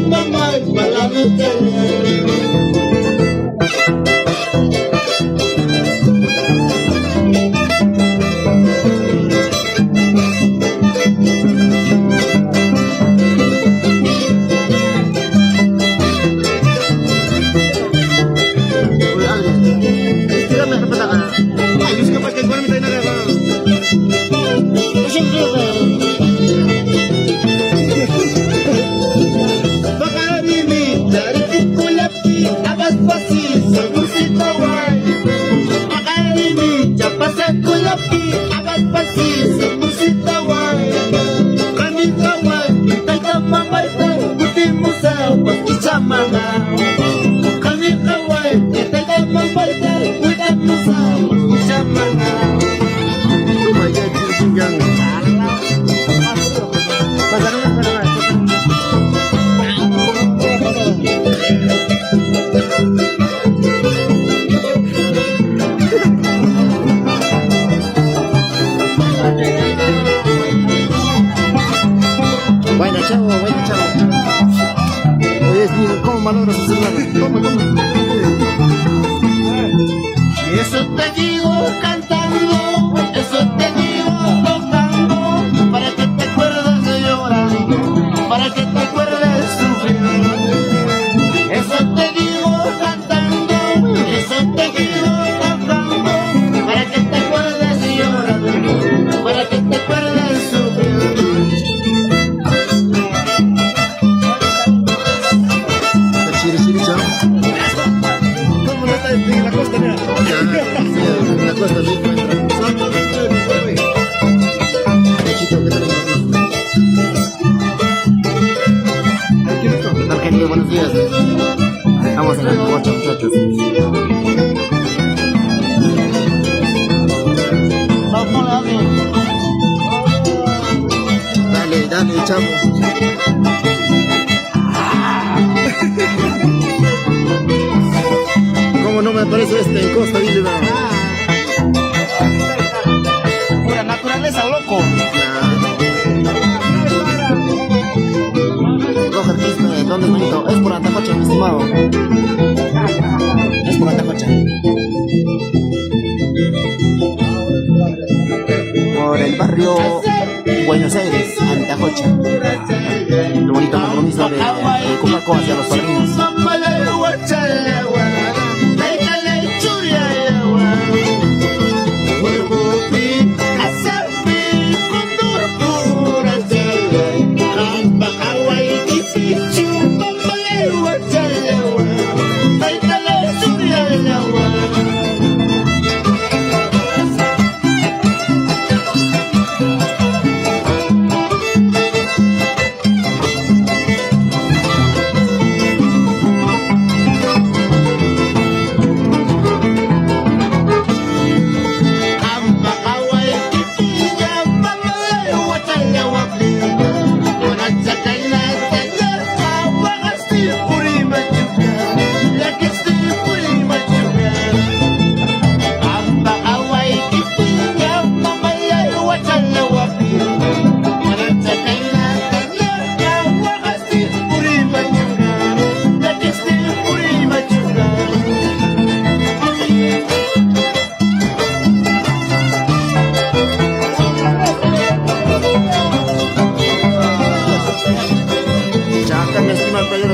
mamá para la Bueno, chavo. Oye, ¿cómo valoras su celular? Toma. Eso te digo cantando, eso te digo tocando, para que te acuerdes de llorar, para que te acuerdes sufriendo. Eso te digo cantando, eso te digo tocando, para que te acuerdes de llorar, para que te acuerdes sufriendo. Chiri, chavo. ¿Cómo no está en la costa, mira? En la costa sí encuentra. Chito, ¿qué tal? ¿Qué tal, querido? Buenos días. Estamos en el coche, muchachos. Dale, chavo. ¿Cómo no me aparece en Costa, dile? Pura naturaleza, loco. Roger Quispe, ¿dónde es bonito? Es por Antacocha, mi estimado. Es por Antacocha. Por el barrio Buenos Aires, Antacocha. El bonito compromiso de Cumaco hacia los padrinos.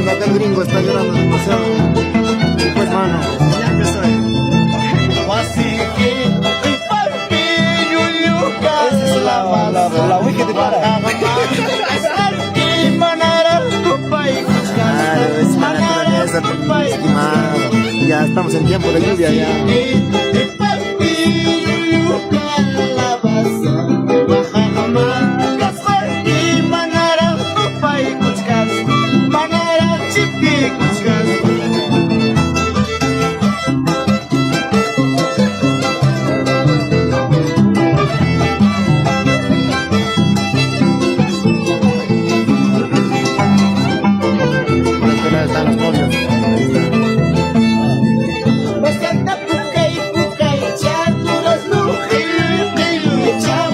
Acá el gringo está llorando demasiado. Pues mano, ya empezó. Esa es la wiki de para. Claro, es la naturaleza, mi estimado. Ya estamos en tiempo de lluvia ya. Chao.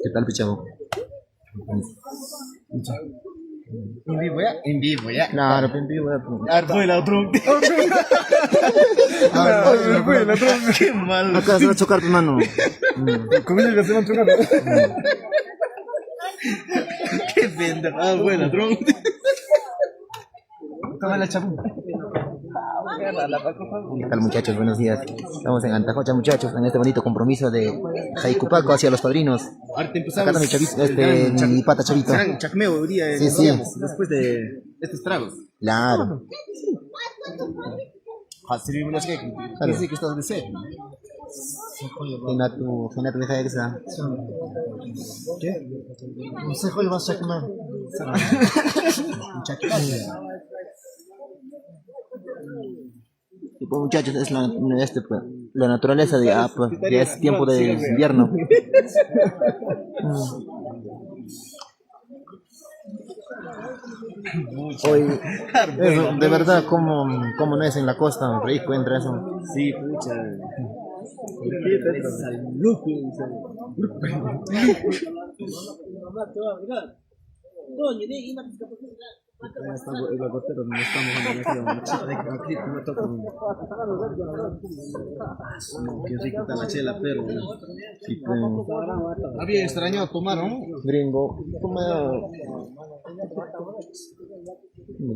¿Qué tal, Pichavo? En vivo ya. En vivo ya. Claro, en vivo. Fue la otro. Fue la otro. Qué mal. Acá se va a chocar tu mano. Conmigo que se van chocando. Qué pendejo. Fue la otro. Toma la chapupa. ¿Qué tal, muchachos? Buenos días. Estamos en Antacocha, muchachos, en este bonito compromiso de Jaicupaco hacia los padrinos. Ahorita Acá está mi chavito, mi pata chavito. Serán chacmeo hoy día. Sí, sí. Después de estos tragos. Claro. Servimos que dice que estás de sed. Genatu deja de esa. ¿Qué? No sé cuál vas a comer. Y pues, muchachos, es la naturaleza de pues, ya es tiempo de invierno. Hoy, eso, de verdad, como no es en la costa, rico entra eso. Sí, pucha. Qué rico está la chela, pero Sí, pues, había extrañado tomar, ¿no? gringo,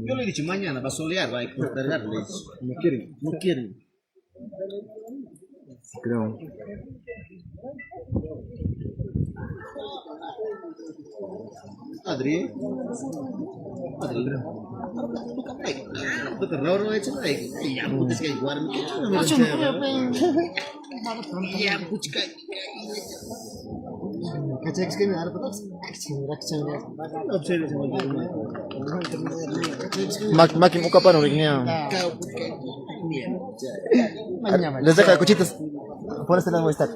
Yo le he dicho mañana va a solear, va a postergarles. No quieren, no quieren. creo. Adri. Adri. Betul, Roro itu baik. Ya, putus kayak gua. Ya, putus kayak. ¿Cachai? Que me da para Maki muka pa no rignya. Les deja de cuchitos. Por este lado voy a estar.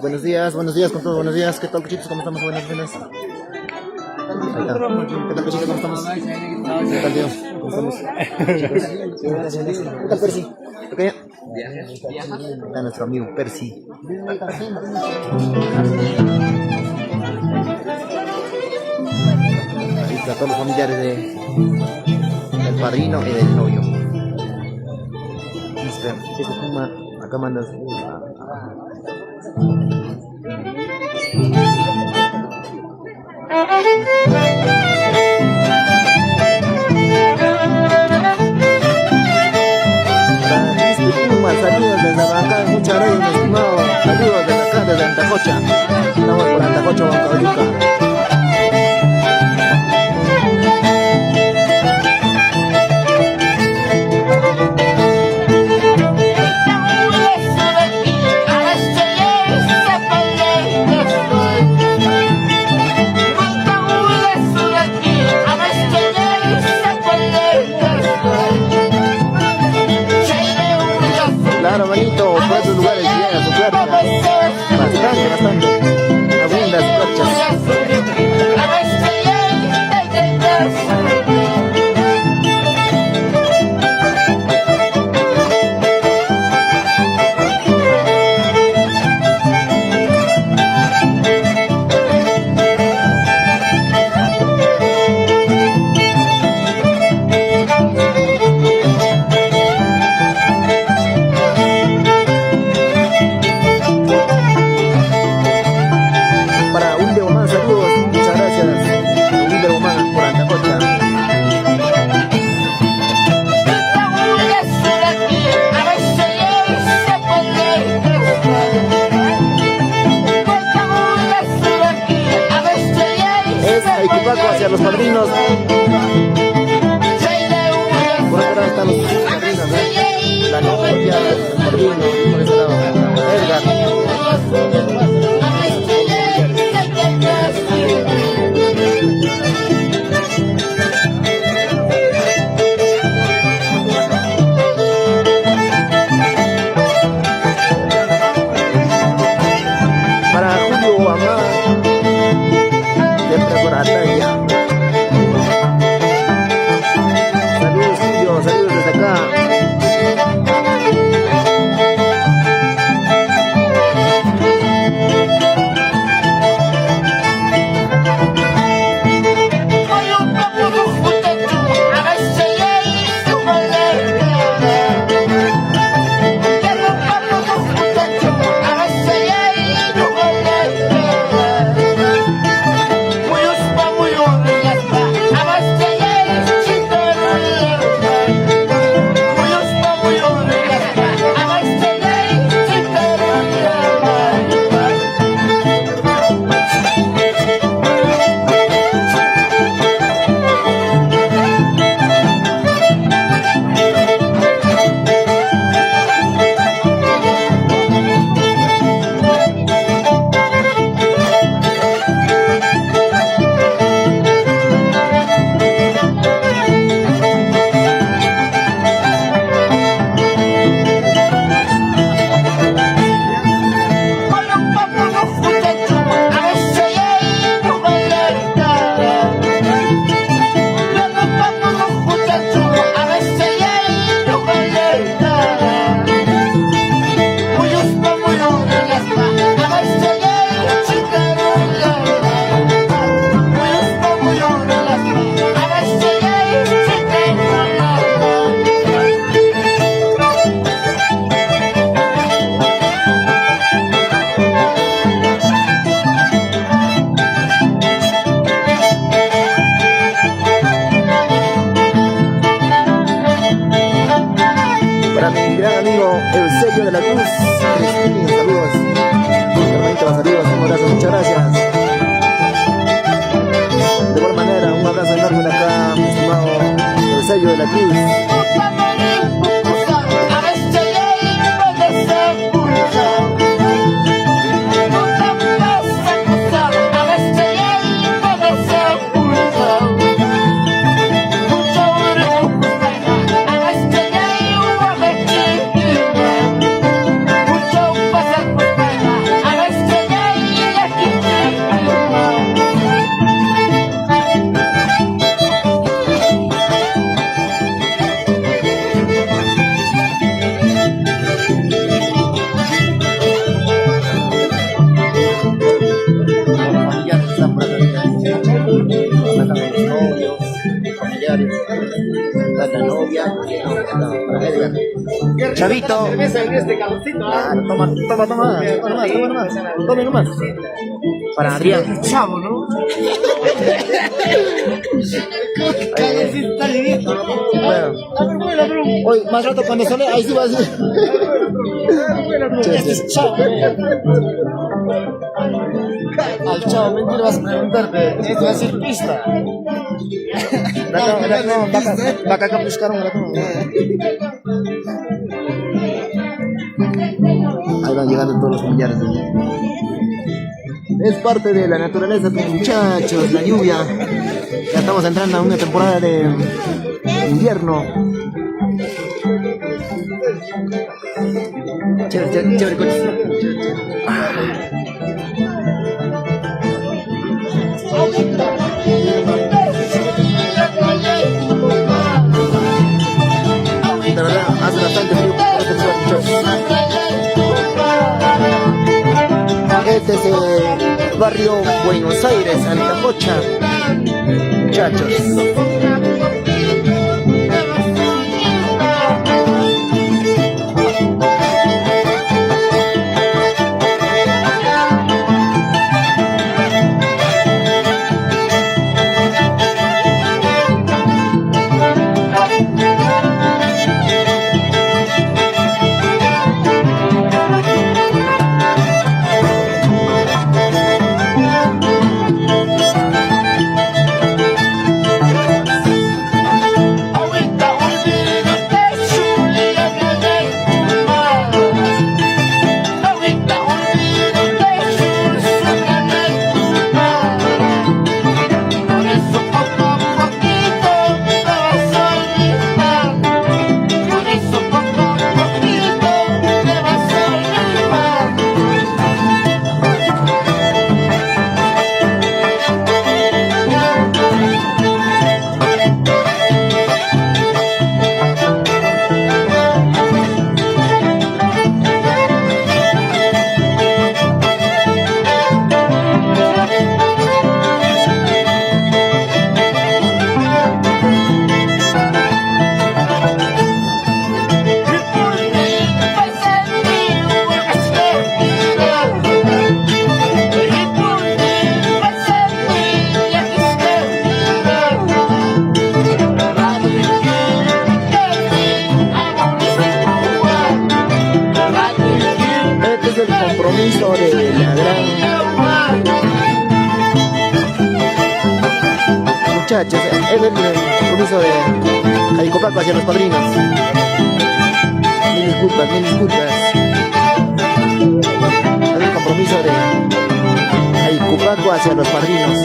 Buenos días con todos, buenos días. ¿Qué tal, cuchitos? ¿Cómo estamos? Buenas noches. Ahí está. ¿Qué tal, cuchitos? ¿Cómo estamos? ¿Qué tal, Dios? ¿Cómo estamos? ¿Qué tal, Percy? ¿Ok? Está nuestro amigo Percy. Ahí están todos los familiares del padrino y del novio. Acá mandas. Saludos desde la bancada de Mucha Rey, mi estimado. Saludos desde acá, desde Antacocha. Estamos por Antacocha, Huancavelica. Claro, manito, por esos lugares llegan sus perchas. Bastante. Abundan sus perchas. Hacia los padrinos. Por acá están los padrinos, ¿eh? La novia, el padrino, por ese lado. Edgar. Para Julio Amar, siempre por Ataya. Saludos, Julio, saludos desde acá. sello de la cruz. La novia, Chavito. Toma nomás. Para Adrián. Chavo, ¿no? Hoy, más rato cuando sale, ahí sí va a decir. Chavo. Al chavo, mentira, vas a preguntarte. Esto va a ser pista. Baka ka buscaron ahí van llegando todos los familiares de ella. Es parte de la naturaleza, pues, muchachos, la lluvia. Ya estamos entrando a una temporada de invierno. Chévere, coches. De verdad, hace bastante frío. Este es el barrio Buenos Aires, Alcapocha. Muchachos. Compromiso de la gran muchachos, es el compromiso de Jaicopaco hacia los padrinos. Mil disculpas. Es el compromiso de Jaicopaco hacia los padrinos.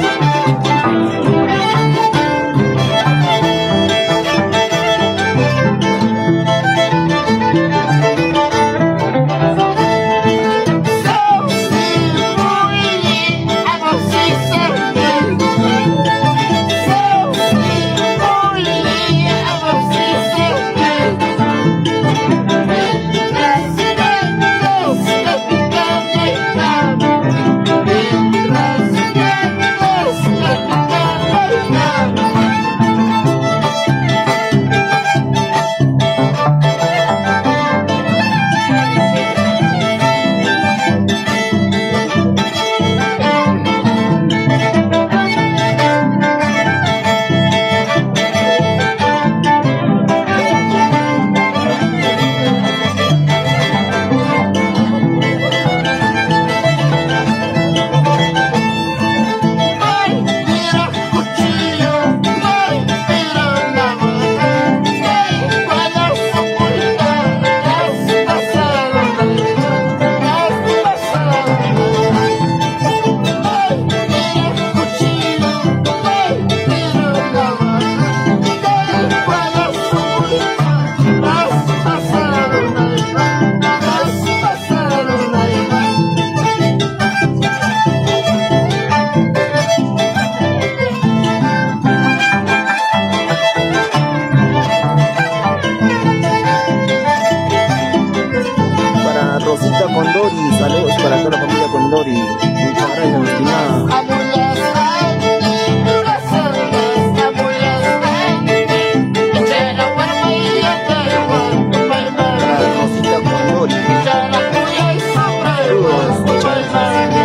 Condori, saludos para toda la familia Condori. Muchas gracias, mi estimada. Para Rosita Condori. Saludos, muchas gracias.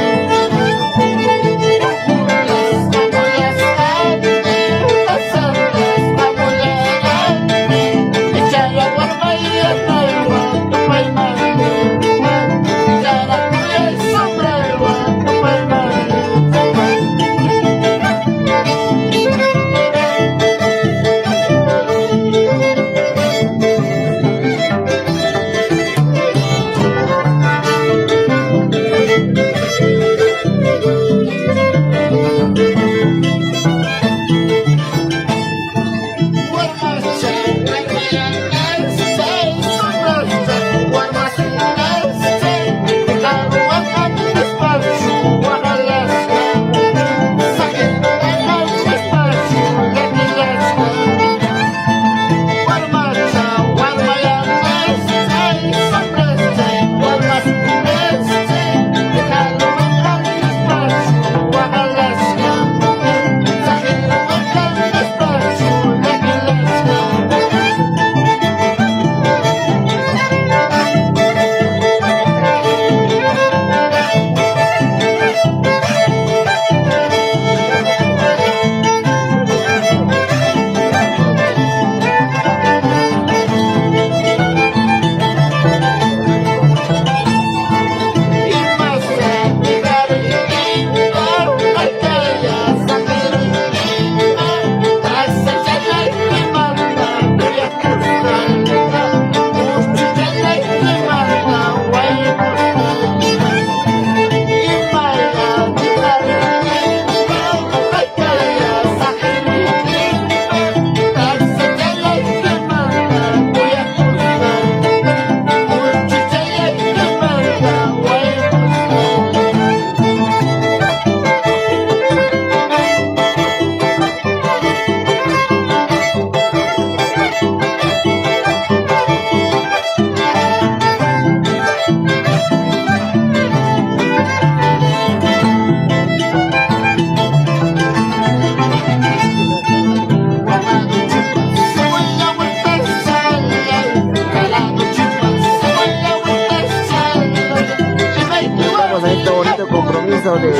De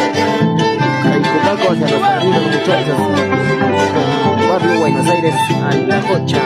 Caicumaco hacia los Jardines, muchachos. Barrio Buenos Aires, Altacocha.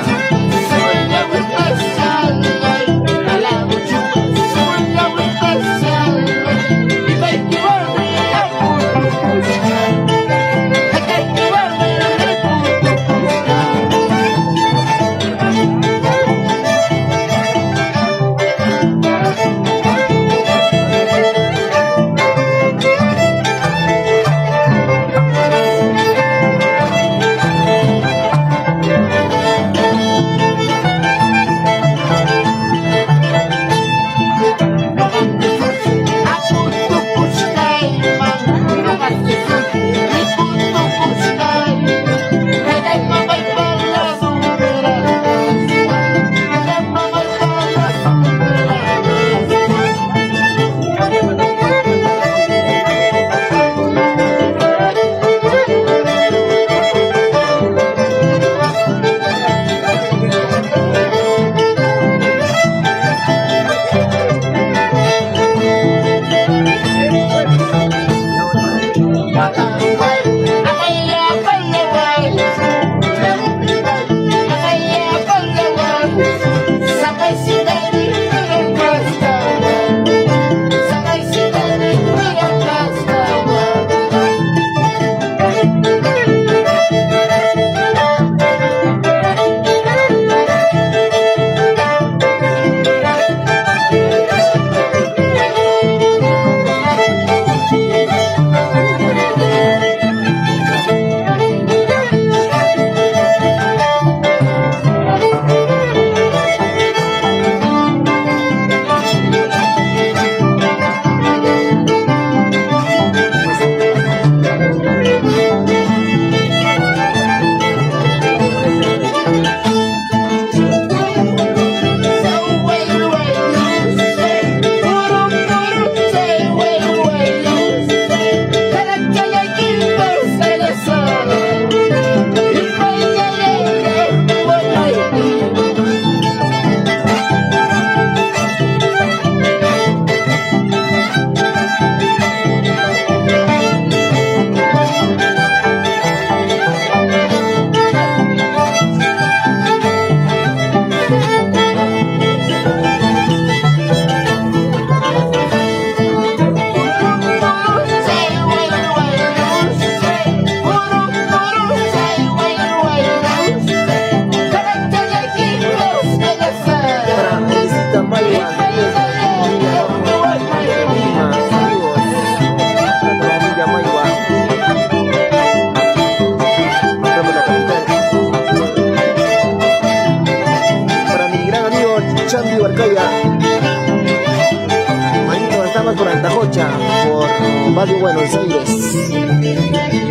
más por Antajocha, por Barrio Buenos Aires.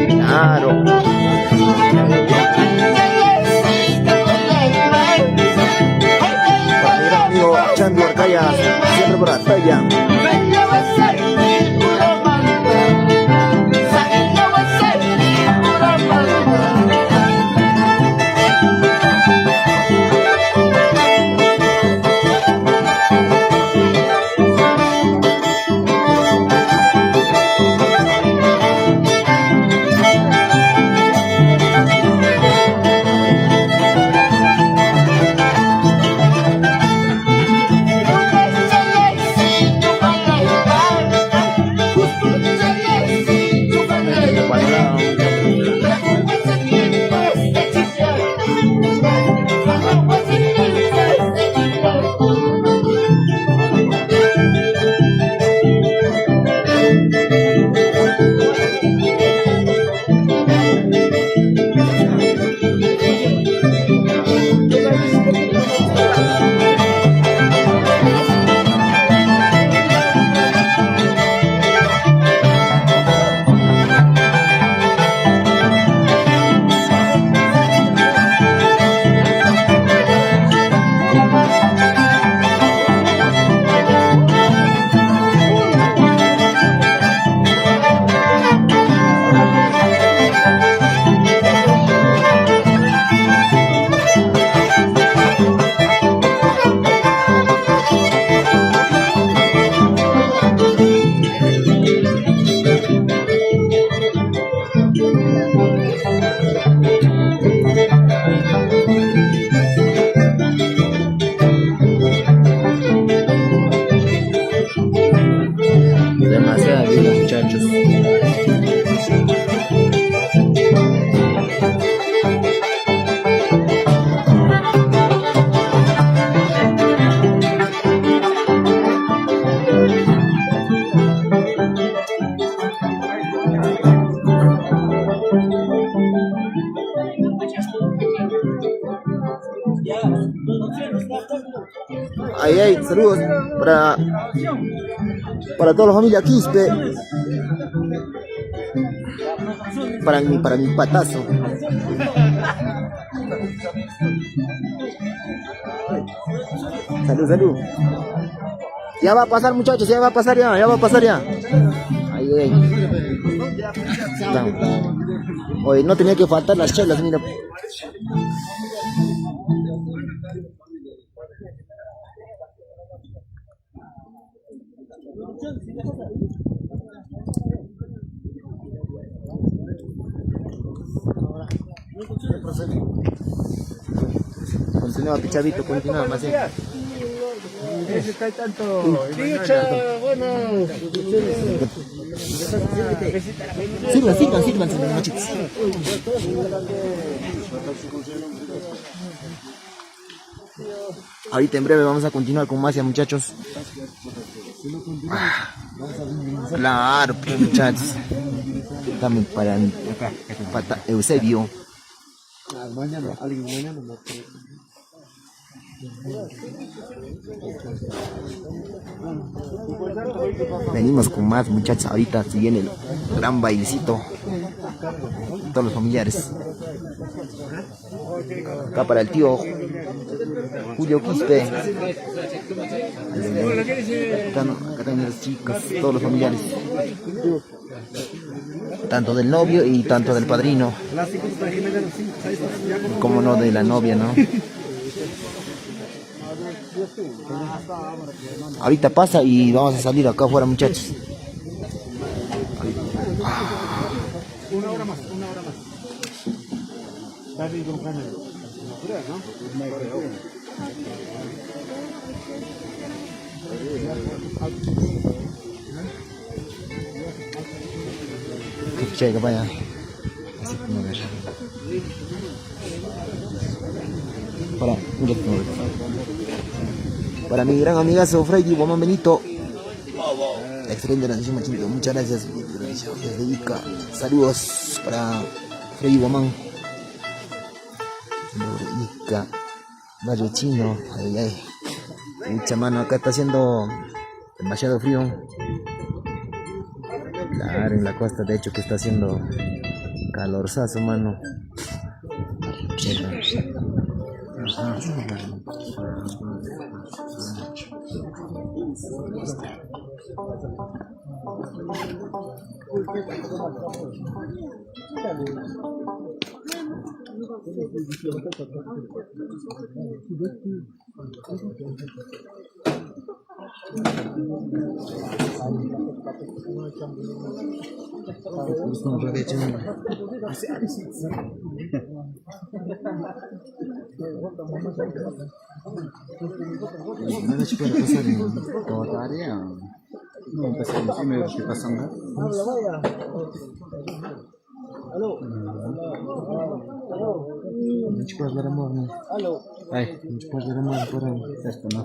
Claro. Para mi gran amigo Chandy Arcaya, siempre por la talla. Demasiada vida, muchachos. Ay, saludos para toda la familia Quispe, para mi patazo. Salud. Ya va a pasar, muchachos, ya va a pasar ya. Ay. Oye, no tenía que faltar las chelas, mira. Continúa, Pichavito, continúa, más bien. Ese está tanto. Sirvan, muchachos. Ahorita en breve vamos a continuar con más, muchachos. Claro, muchachos. También para Eusebio. Venimos con más, muchachos. Ahorita se viene el gran bailecito. Todos los familiares. Acá para el tío Julio Quispe. Acá también los chicos, todos los familiares. Tanto del novio y tanto del padrino. Como no de la novia, ¿no? Ahorita pasa y vamos a salir acá afuera, muchachos. Una hora más. Che, vaya. Para mi gran amigazo Freddy Guamán Benito. Excelente nación, machito. Muchas gracias. Desde Ica. Saludos para Freddy Guamán. Ica. Barrio Chino. Ay. Mucha mano. Acá está haciendo demasiado frío. Claro, en la costa de hecho que está haciendo calorzazo, mano. No se puede pasar en toda área. No, empezamos primero que pasando. Mucho puedes ver amor, ¿no? Ay, mucho puedes ver amor por ahí. Esto, ¿no?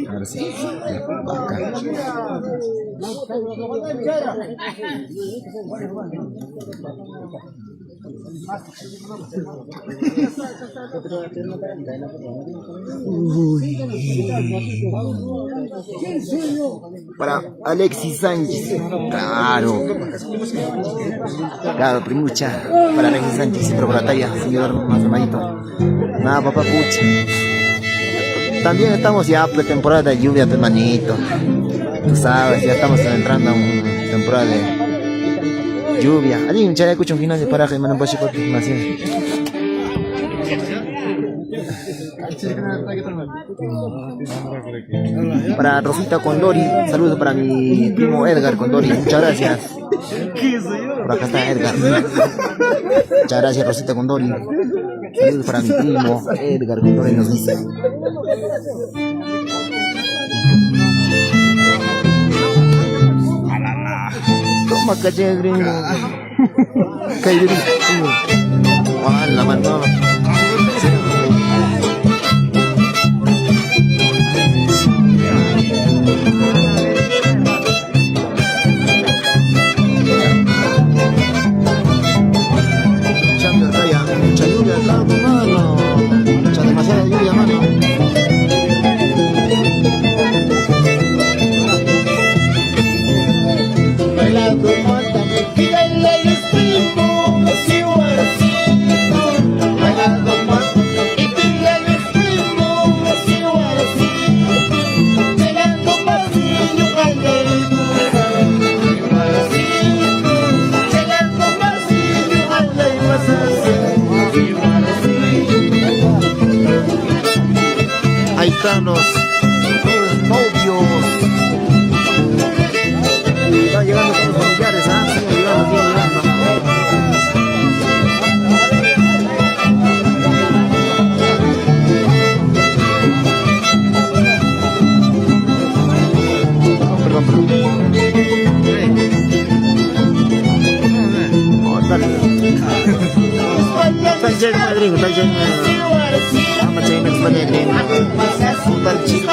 Ahora sí. Para Alexis Sánchez, claro, claro, primucha, para Alexis Sánchez, siempre por la talla, señor más armadito. Nada, papá, pucha. También estamos ya pretemporada de lluvia, pues, manito. Tú sabes, ya estamos entrando a una temporada de lluvia. Allí un chale escucha un final de paraje, hermano, pues chico, para Rosita Condori, saludos para mi primo Edgar Condori, muchas gracias. Por acá está Edgar. Muchas gracias, Rosita Condori. Saludos para mi primo Edgar Condori, nos dice. Toma caché gringo. Calle la mano. Mucha lluvia acá, mano. Mucha demasiada lluvia, mano. Bailando mata, pídale el espíritu, así o así. Bailando mata, y pídale el espíritu, así o así. Llegando pasillo, calderito, así. Llegando pasillo, calderito, así. Ahí están los novios. Están llegando con los familiares, ¿ah? Sí, llegando, sí, llegando. Perdón. Oh, dale. Está lleno de gringo, está lleno de... Vamos a llenar el espacio de gringo. Tal chico,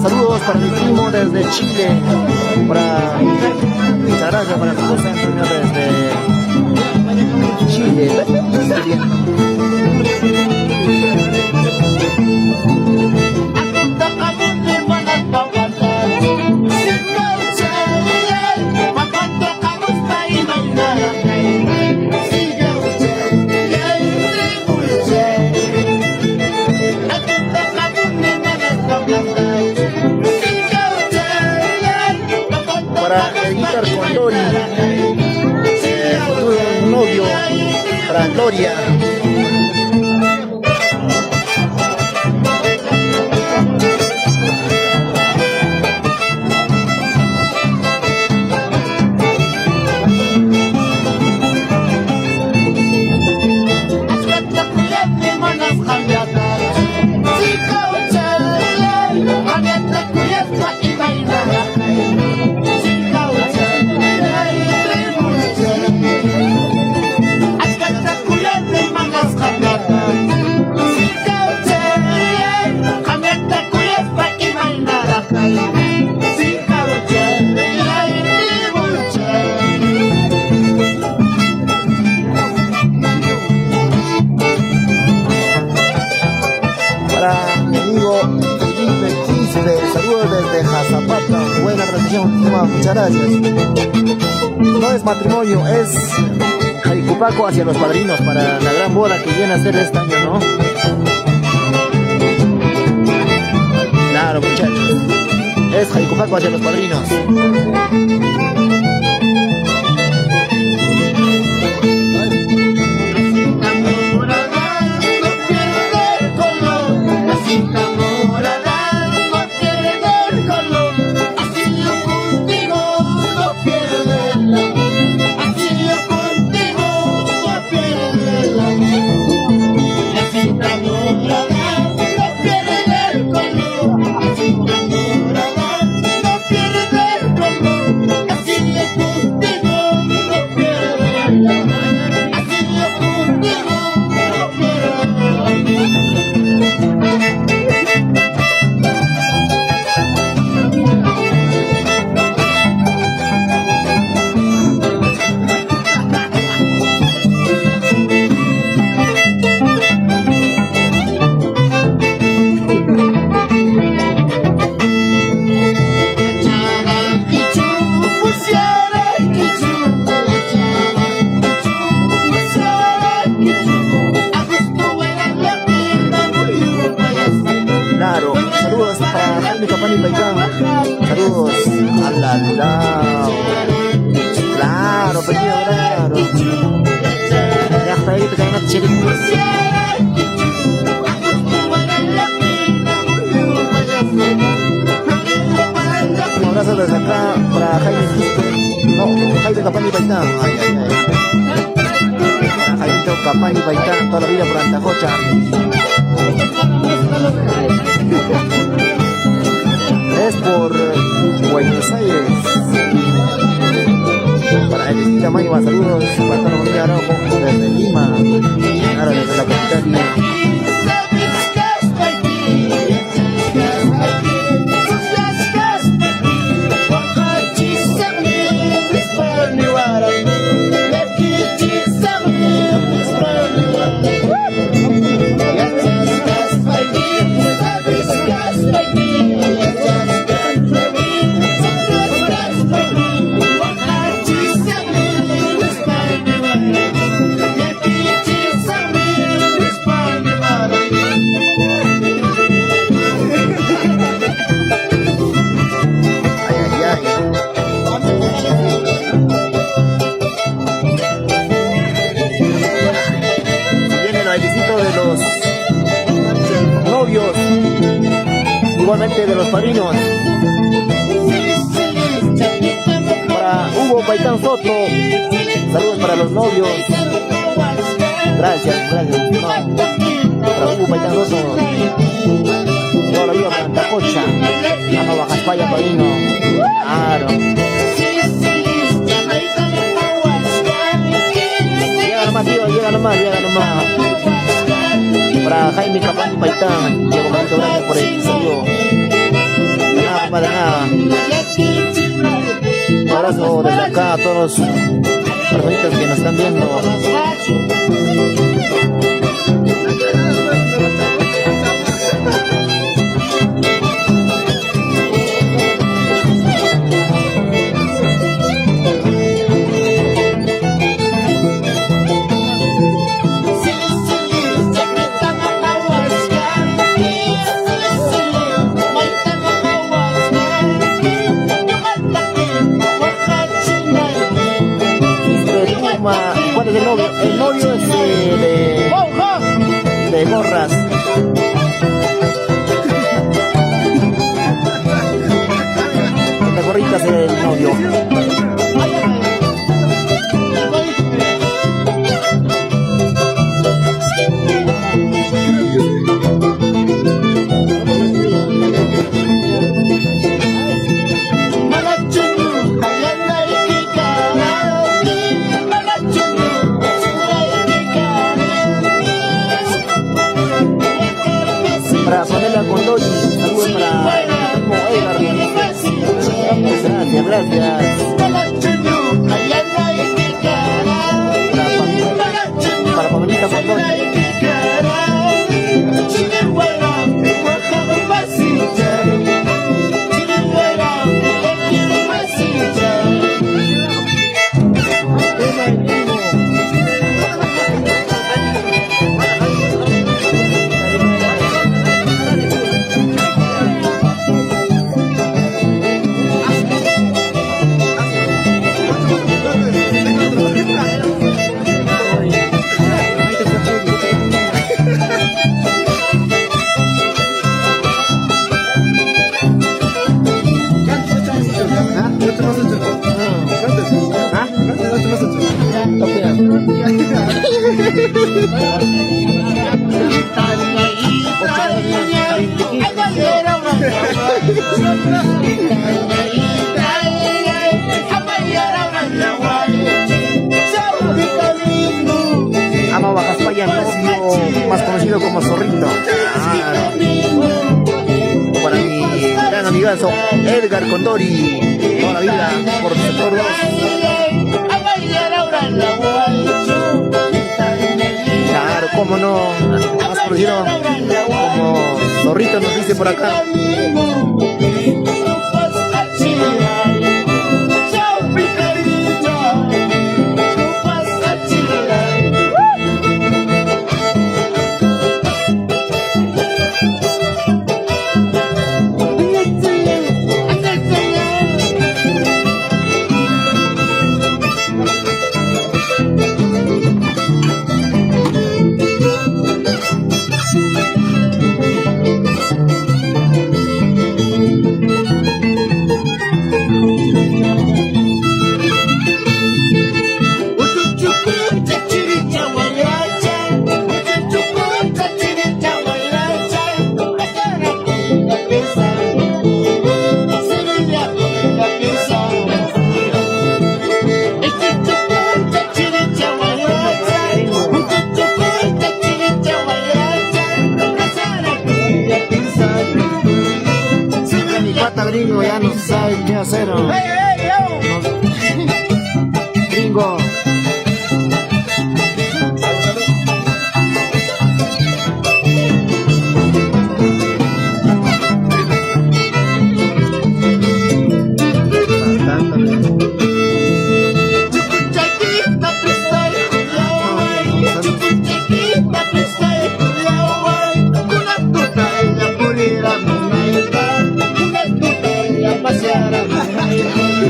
saludos para mi primo desde Chile. Muchas gracias para José Antonio desde Chile. para Gloria. Para mi amigo Felipe Quispe, saludos desde Jazapata, buena transmisión, muchas gracias. No es matrimonio, es Jaicupaco hacia los padrinos para la gran boda que viene a ser este año, ¿no? Claro, muchachos, es Jaicupaco hacia los padrinos. Claro, saludos para Jaime Capani Paitán, saludos a la claro, pequeño, claro. Ya está ahí, te caen los chilitos. Un abrazo desde acá para Jaime Quispe, no, Jaime Capani Paitán, ay, ay, ay. Para Jaime Capani Paitán, toda la vida por Antajocha. Es por Buenos Aires. Para Elisita Mayua, saludos para toda la familia Araujo desde Lima, ahora desde la capital Lima. Igualmente de los padrinos para Hugo Paitán Soto, saludos para los novios, gracias, no. Para Hugo Paitán Soto, toda la vida para Antacocha, Ama Bajaspaya Padrino, claro. Llega nomás, tío, llega nomás. Para Jaime Capani Paitán, Diego Manito, gracias por el saludo. De nada, para nada. Un abrazo desde acá a todos los personitas que nos están viendo. ¿Cuál es el novio? El novio es gorras. Esta gorrita es el novio. Para Pamela Condori, saludos para mi primo Edgar. Gracias, gracias. Para Pamelita Condori. Ama Bajaspaya, más conocido como Zorrito. Para mi gran amigazo Edgar Condori, toda la vida por sector 2. Claro, cómo no, más conocido como Zorrito nos dice por acá. Gringo ya no sabe qué hacer. Gringo. Pasear a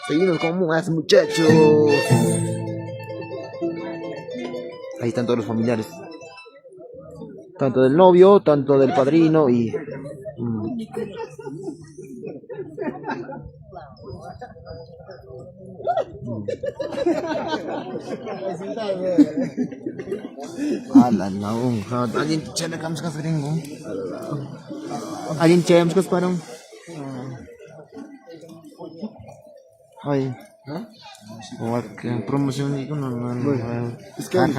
Seguimos con más muchachos. Ahí están todos los familiares. Tanto del novio, tanto del padrino y... Alan na alin chala kams ka gringo. Alin chems ka parang. Ay. Wag promotion ni ko non. Scan.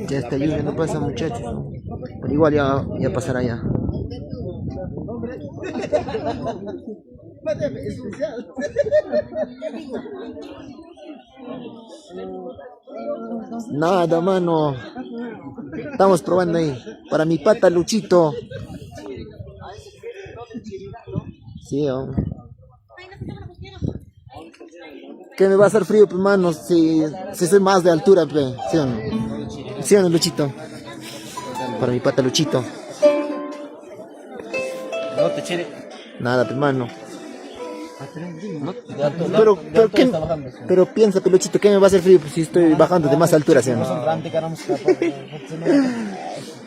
Ya está lluvia, no pasa muchachos, pero igual ya pasará ya. Nada, mano. Estamos probando ahí. Para mi pata Luchito. Sí, hombre. ¿Qué me va a hacer frío, pues, mano? Si soy más de altura, pues. ¿Sí o no? ¿Sí o no, Luchito? Para mi pata Luchito. No te chere. Nada, pues, mano. Pero Pero piensa, Luchito, ¿qué me va a hacer frío pues, si estoy bajando de más altura, ¿sí o no?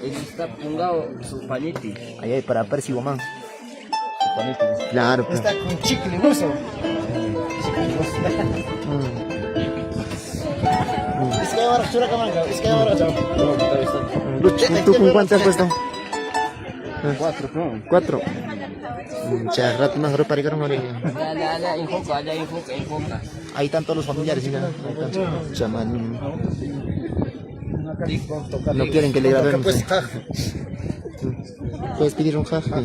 Ele está pungado su paniti. Ahí, para persigo, man. Claro, pues. está con chicle ruso. Es que ahora chura camarga, es que ahora ¿Tú con cuánto has puesto? 4, ¿no? 4. Ya, rato más ropa para llegar a Allá enfoca. Ahí están todos los familiares, ¿sí? Chaman. No quieren que le grabemos. Puedes pedir un jaja.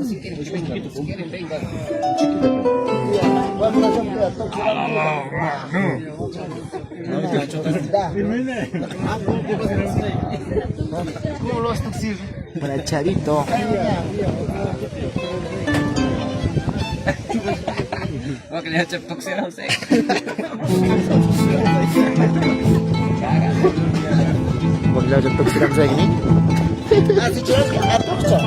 Si quieren, vengan. ¿Cómo lo vas a decir? Para el Chavito. Porque le ha hecho toxina, no sé. Porque la otra toxina no sé qué. Ah, si quieres, a toxa.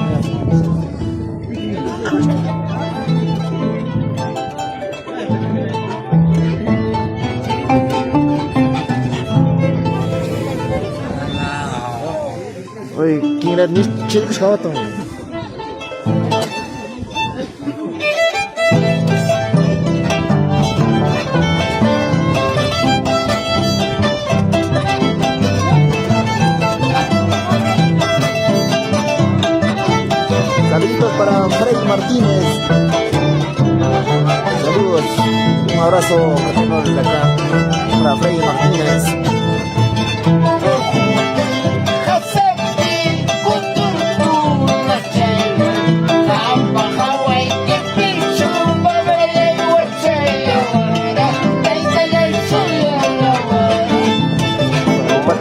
Oye, ¿quién era mis chicos jabato? Saluditos para Freddy Martínez. Saludos. Un abrazo desde acá para Freddy Martínez.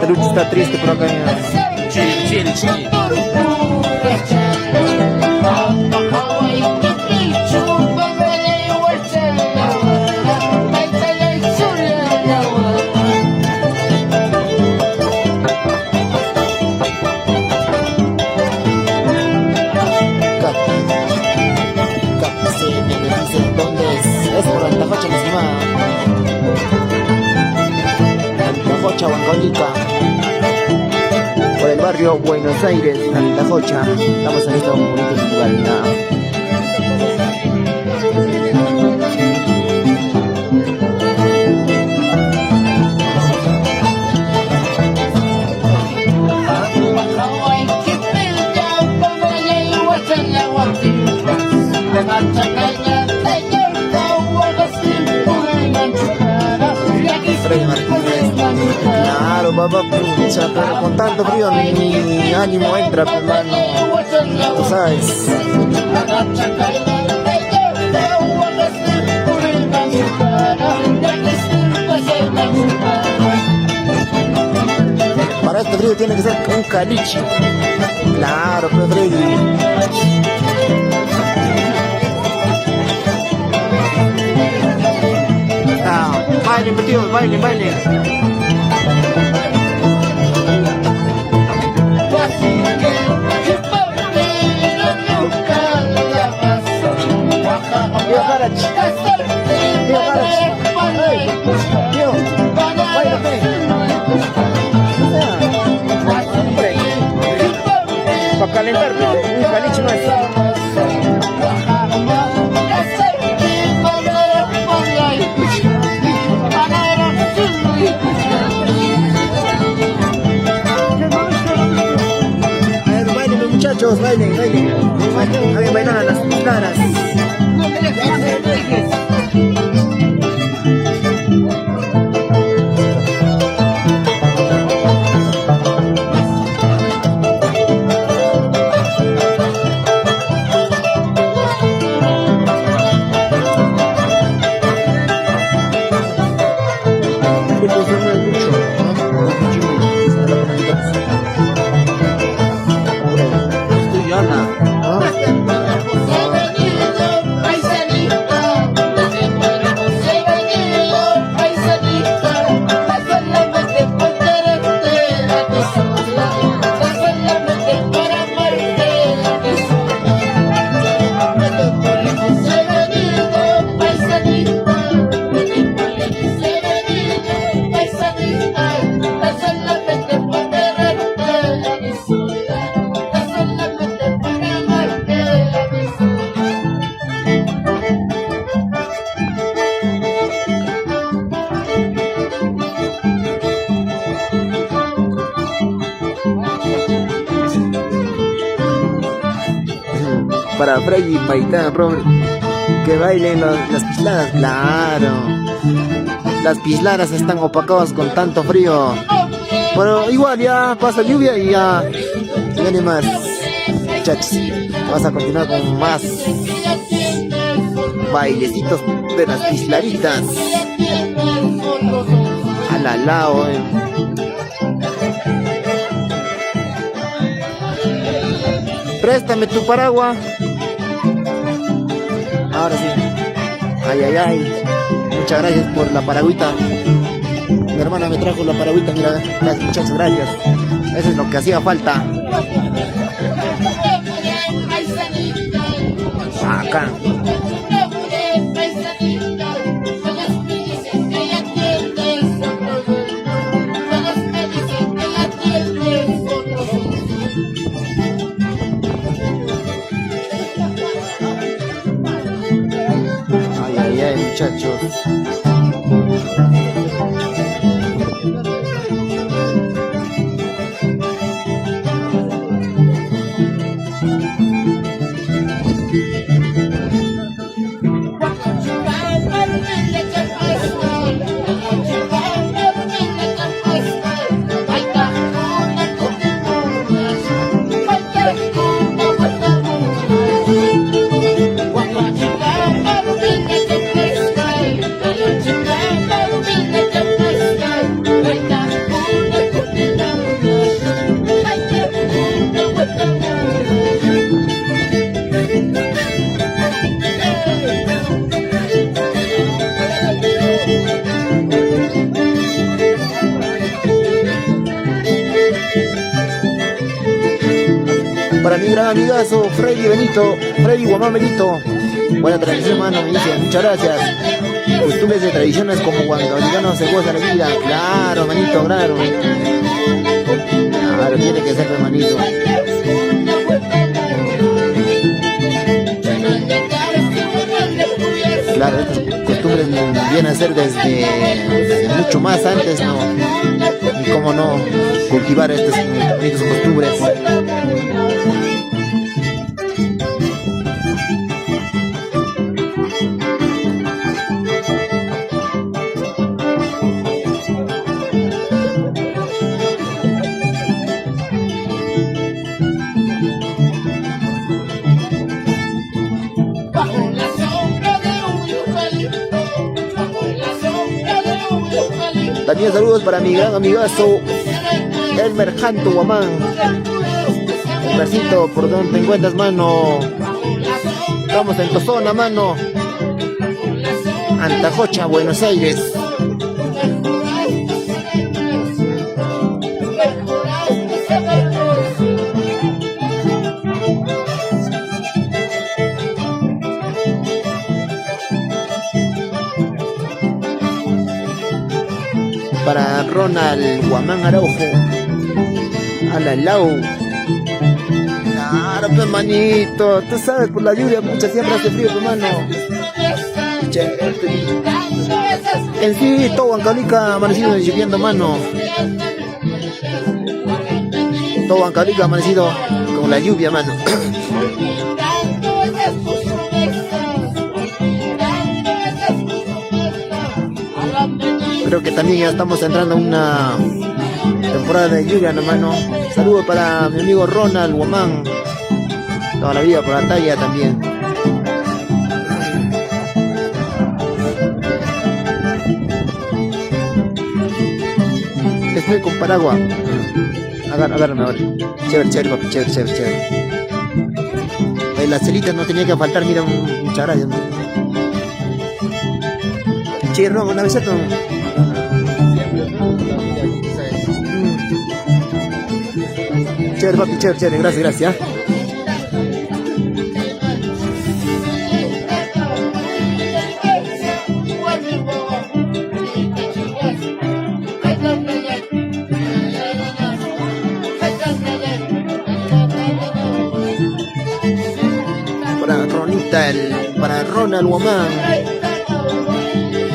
Luchi está triste por acá. Chile. ¿Dónde es? Es por Antajocha, mi estimada. Antajocha, Huancavelica. Por el barrio Buenos Aires, Antajocha. Estamos en este bonito lugar. Freddy Martínez. Claro, papá, pucha, pero con tanto frío mi ánimo entra, hermano. Tú sabes. Para esto de frío tiene que ser un caliche. Claro, pero Freddy. Bailen, tío, bailen, bailen. Tío, Garach. Tío, Garach. Tío, bailame. Hombre, para calentar, un caliche más. Muchachos, bailen, bailen. A ver, bailan a las claras. Para Freddy y Paitán, Robert, que bailen las pisladas, claro. Las pisladas están opacadas con tanto frío. Pero igual ya pasa lluvia y ya viene más. Muchachos, vamos a continuar con más bailecitos de las pislaritas. A la lao, Préstame tu paraguas. Ahora sí. Ay, ay, ay. Muchas gracias por la paragüita. Mi hermana me trajo la paragüita. Mira, muchas gracias. Eso es lo que hacía falta. Acá. Muchachos, para mi gran amigazo Freddy Benito, Freddy Guamán Benito. Buena tradición, hermano, me dice, muchas gracias. Costumbres de tradiciones como cuando el se goza la vida. Claro, manito, claro. Claro, tiene que ser, hermanito. Claro, estas costumbres vienen a ser desde mucho más antes, ¿no? Y cómo no cultivar estas costumbres. También saludos para mi gran amigazo Elmer Janto Guamán. Elmercito, ¿por dónde te encuentras, mano? Estamos en tu zona, mano. Antacocha, Buenos Aires. Para Ronald Guamán Araujo. A la Lau. Claro, pues, manito. Tú sabes, por la lluvia, mucha siempre hace frío, tu mano. En sí, todo Huancavelica amanecido lloviendo, mano. Todo Huancavelica amanecido con la lluvia, mano. Creo que también ya estamos entrando a una temporada de lluvia, ¿no, mano? Saludos para mi amigo Ronald Guamán. Toda la vida por la talla también. Estoy con paraguas. Agárrame ahora. Chévere, papi, chévere. Las celitas no tenía que faltar, mira, un charayo, ¿no? Chirrón, una beseta. Chévere, papi, chévere, gracias. Para Ronita, para Ronald Guamán.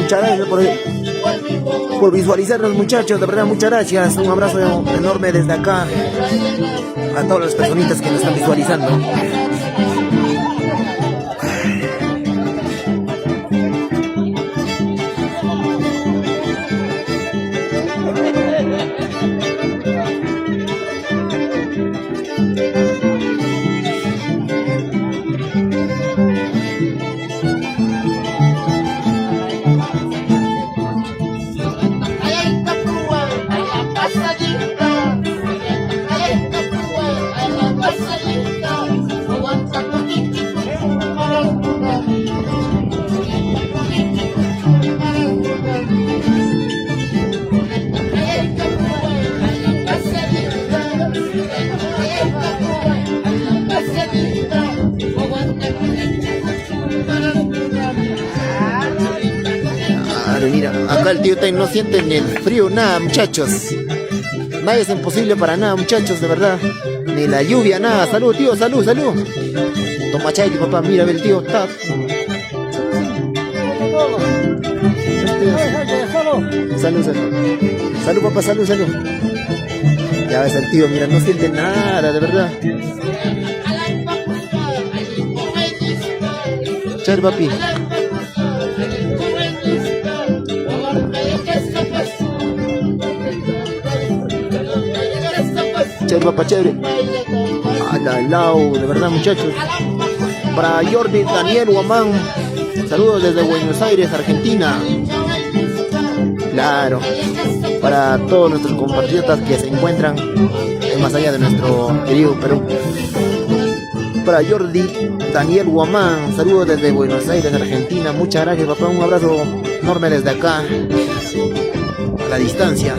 Muchas gracias por visualizarnos, muchachos, de verdad, muchas gracias. Un abrazo enorme desde acá a todas las personitas que nos están visualizando. Mira, acá el tío Ten no siente ni el frío, nada, muchachos. Nada es imposible para nada, muchachos, de verdad. Ni la lluvia, nada. Salud, tío, salud. Toma chai, papá, mira, ve el tío, está. Salud, papá, salud. Ya ves el tío, mira, no siente nada, de verdad. Chai, papi. Chévere, papá, chévere. A la Lau, de verdad, muchachos. Para Jordi Daniel Guamán. Saludos desde Buenos Aires, Argentina. Claro. Para todos nuestros compatriotas que se encuentran más allá de nuestro querido Perú. Para Jordi Daniel Guamán. Saludos desde Buenos Aires, Argentina. Muchas gracias, papá. Un abrazo enorme desde acá. A la distancia.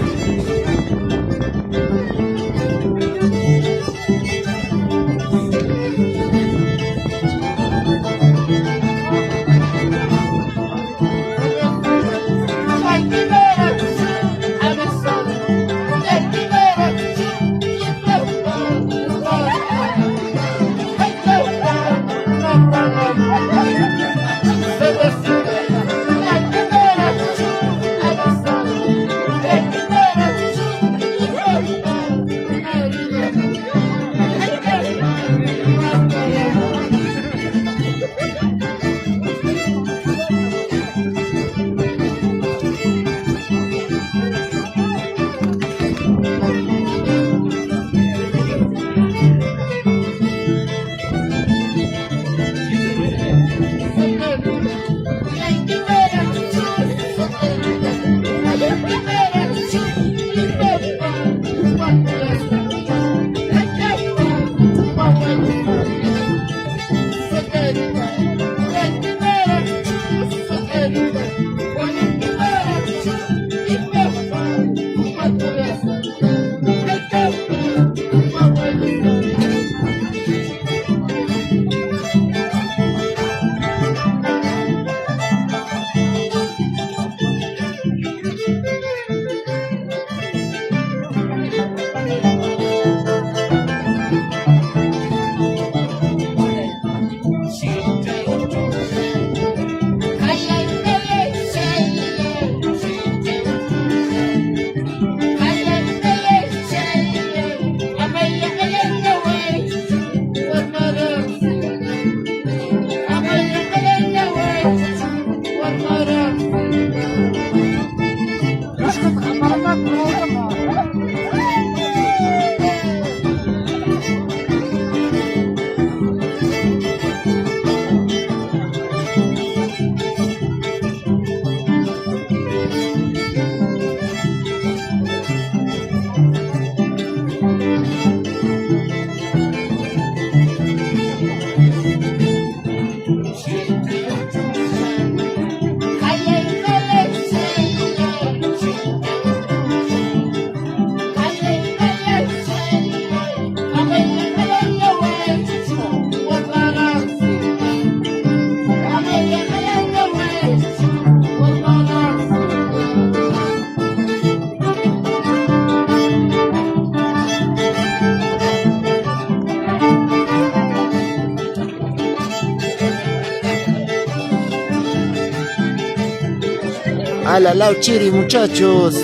A la Lau Chiri, muchachos.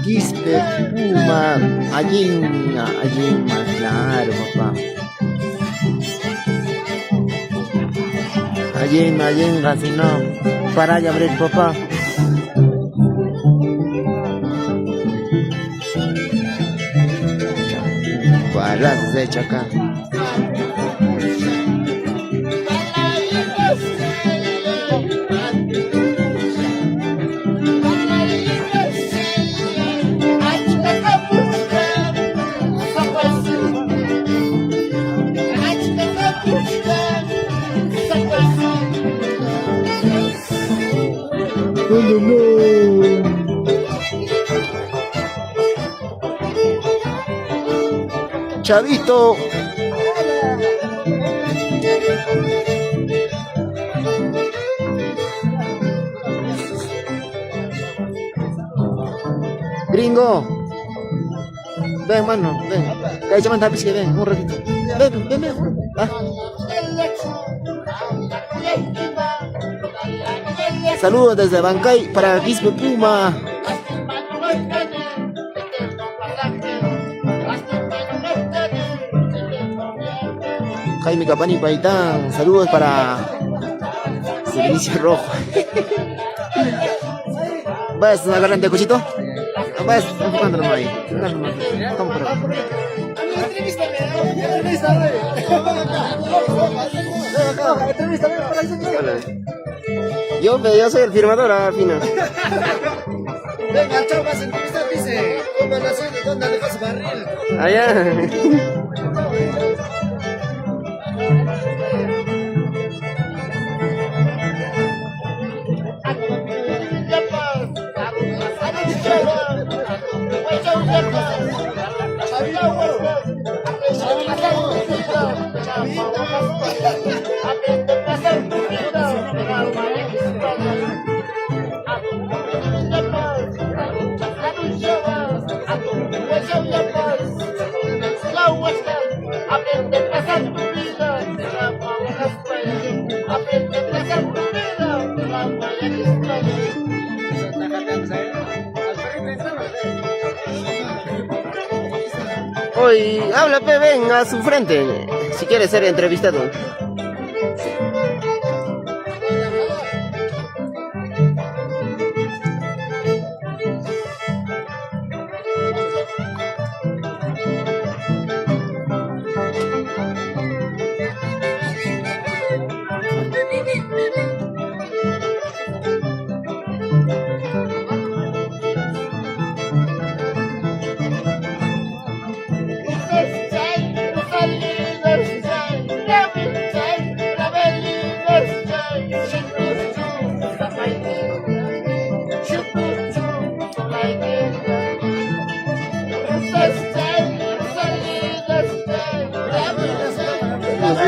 Quispe, Puma, Ayima, claro, papá. Ayima, si no, para allá abrir, papá. Para se echa acá. Chavito. Gringo. Ven, mano, ven. Ahí se manda que ven, un ratito. Ven. Ah. Saludos desde Bancay para Quispe Puma. Jaime Capani Paitán, saludos para Servicio Rojo. ¿Vas a agarrar el cochito? Vas enfocándolo ahí. Vamos por acá. Yo soy el firmador, Fina. Venga, chao, vas a entrevistar, dice. ¿Cómo la haciendo? ¿Dónde le vas a barril? Allá. Hoy habla, pe, ven a su frente si quiere ser entrevistado.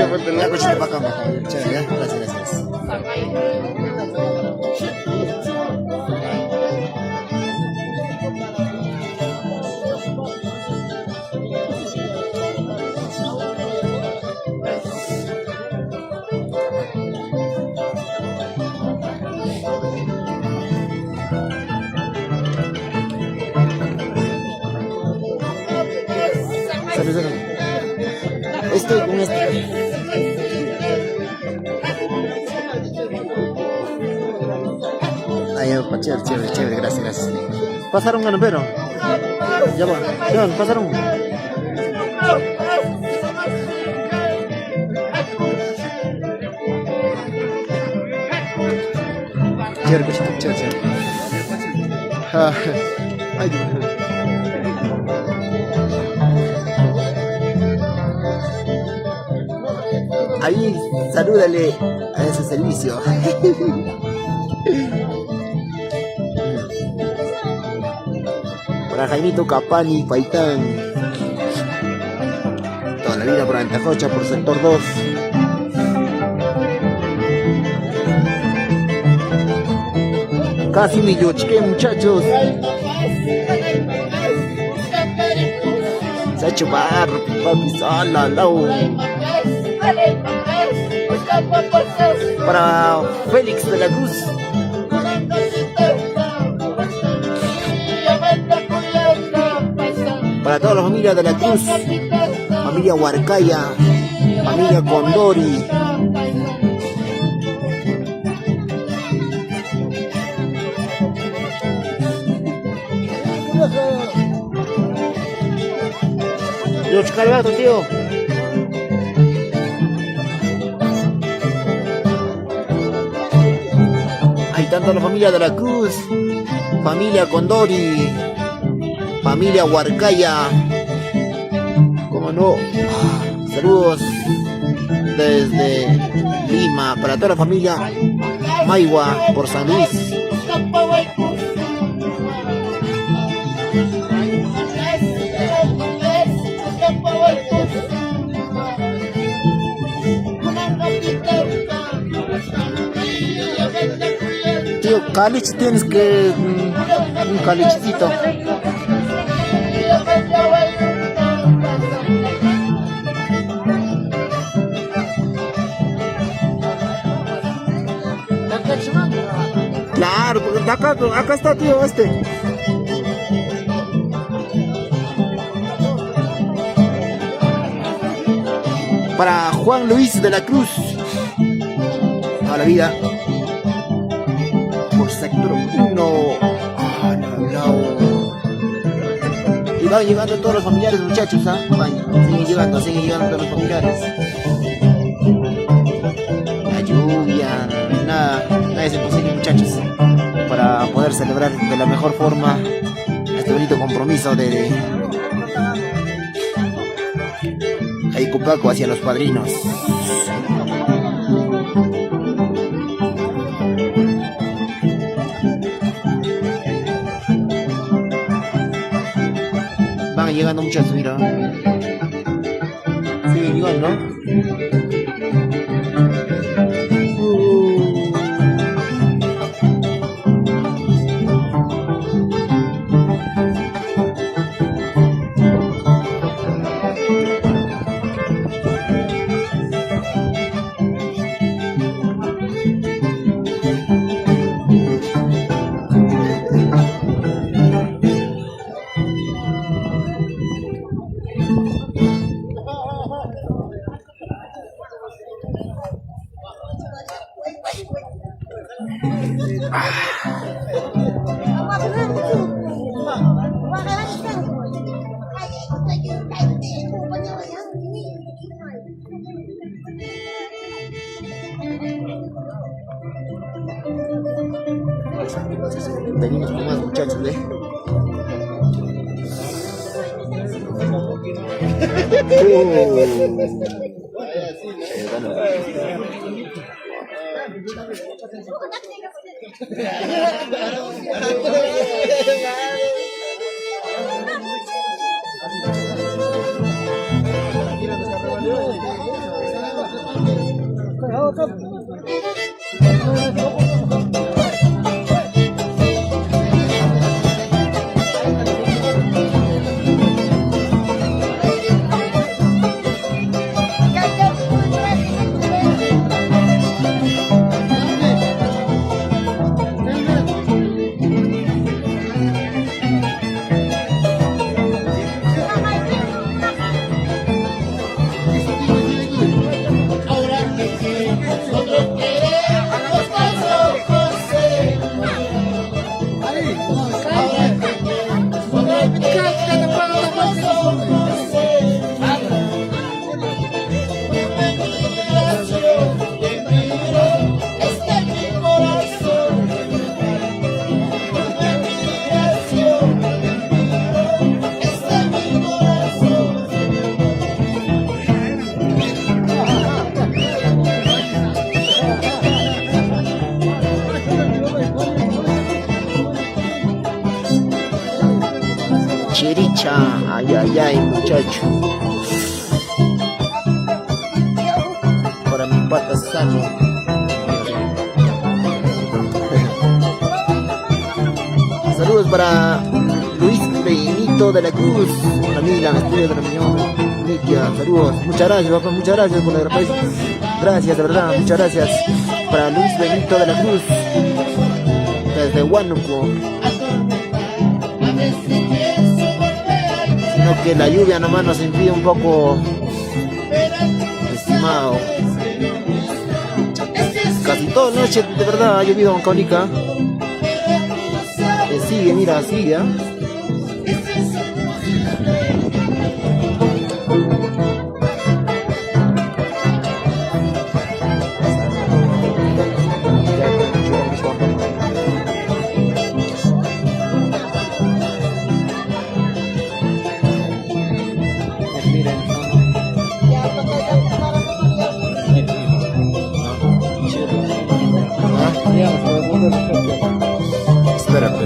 Ya, cochita, bacán, bacán. Chévere, ya. Gracias, gracias. Salud, salud. Este con este. Ay, chévere, chévere, chévere, gracias, gracias. Pasaron ganapero. Ya van, pasaron. Chévere, chévere, chévere, chévere. Ah, ay, Dios mío. Ahí, salúdale a ese servicio. Para Jaimito Capani, Paitán. Toda la vida por Antacocha, por sector 2. Casi me yochiqué, muchachos. Se ha hecho barro, papi, sala, lao. Para Félix de la Cruz. Para toda la familia de la Cruz, familia Huarcaya, familia Condori. Los Calvato, tío. Hay tanto la familia de la Cruz, familia Condori, familia Huarcaya, como no. Saludos desde Lima para toda la familia Maigua por San Luis. Tío, caliche tienes que... un calichecito. Claro, porque acá está, tío, este. Para Juan Luis de la Cruz. Toda la vida. Por sector 1. Y van llegando todos los familiares, muchachos, ¿ah? Siguen llegando todos los familiares. La lluvia, nada es imposible, muchachos. Para poder celebrar de la mejor forma este bonito compromiso de Jaicupaco hacia los padrinos. Van llegando muchachos, mira. Siguen llegando, ¿no? Venimos con más, muchachos, ¿eh? Ahora que nosotros queremos paso José. Ahora que nosotros queremos paso José. Está en mi corazón. Está en mi corazón. Chiricha, ay, ay, ay, muchacho. Para mi pata sano. Saludos para Luis Benito de la Cruz, una amiga, estudio de la Unión, Nitia, saludos. Muchas gracias, papá, muchas gracias por el apoyo. Gracias, de verdad, muchas gracias. Para Luis Benito de la Cruz, desde Huánuco. Sino que la lluvia nomás nos impide un poco, estimado. Casi toda la noche, de verdad, ha llovido en Caunica. Sigue, mira, sigue, ¿eh? Espérate.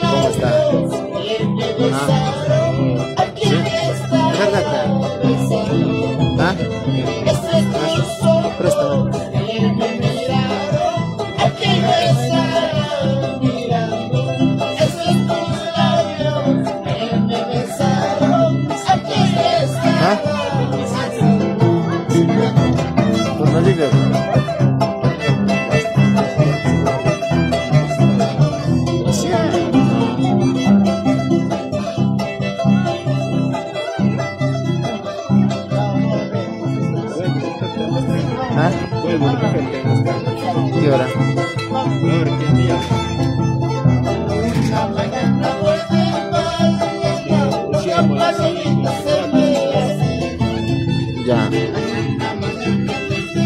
¿Cómo está? ¿Sí? ¿De verdad? ¿Ah? Préstame. ¿Ah? Pues no digas. ¿Ah? ¿Qué hora? Ya.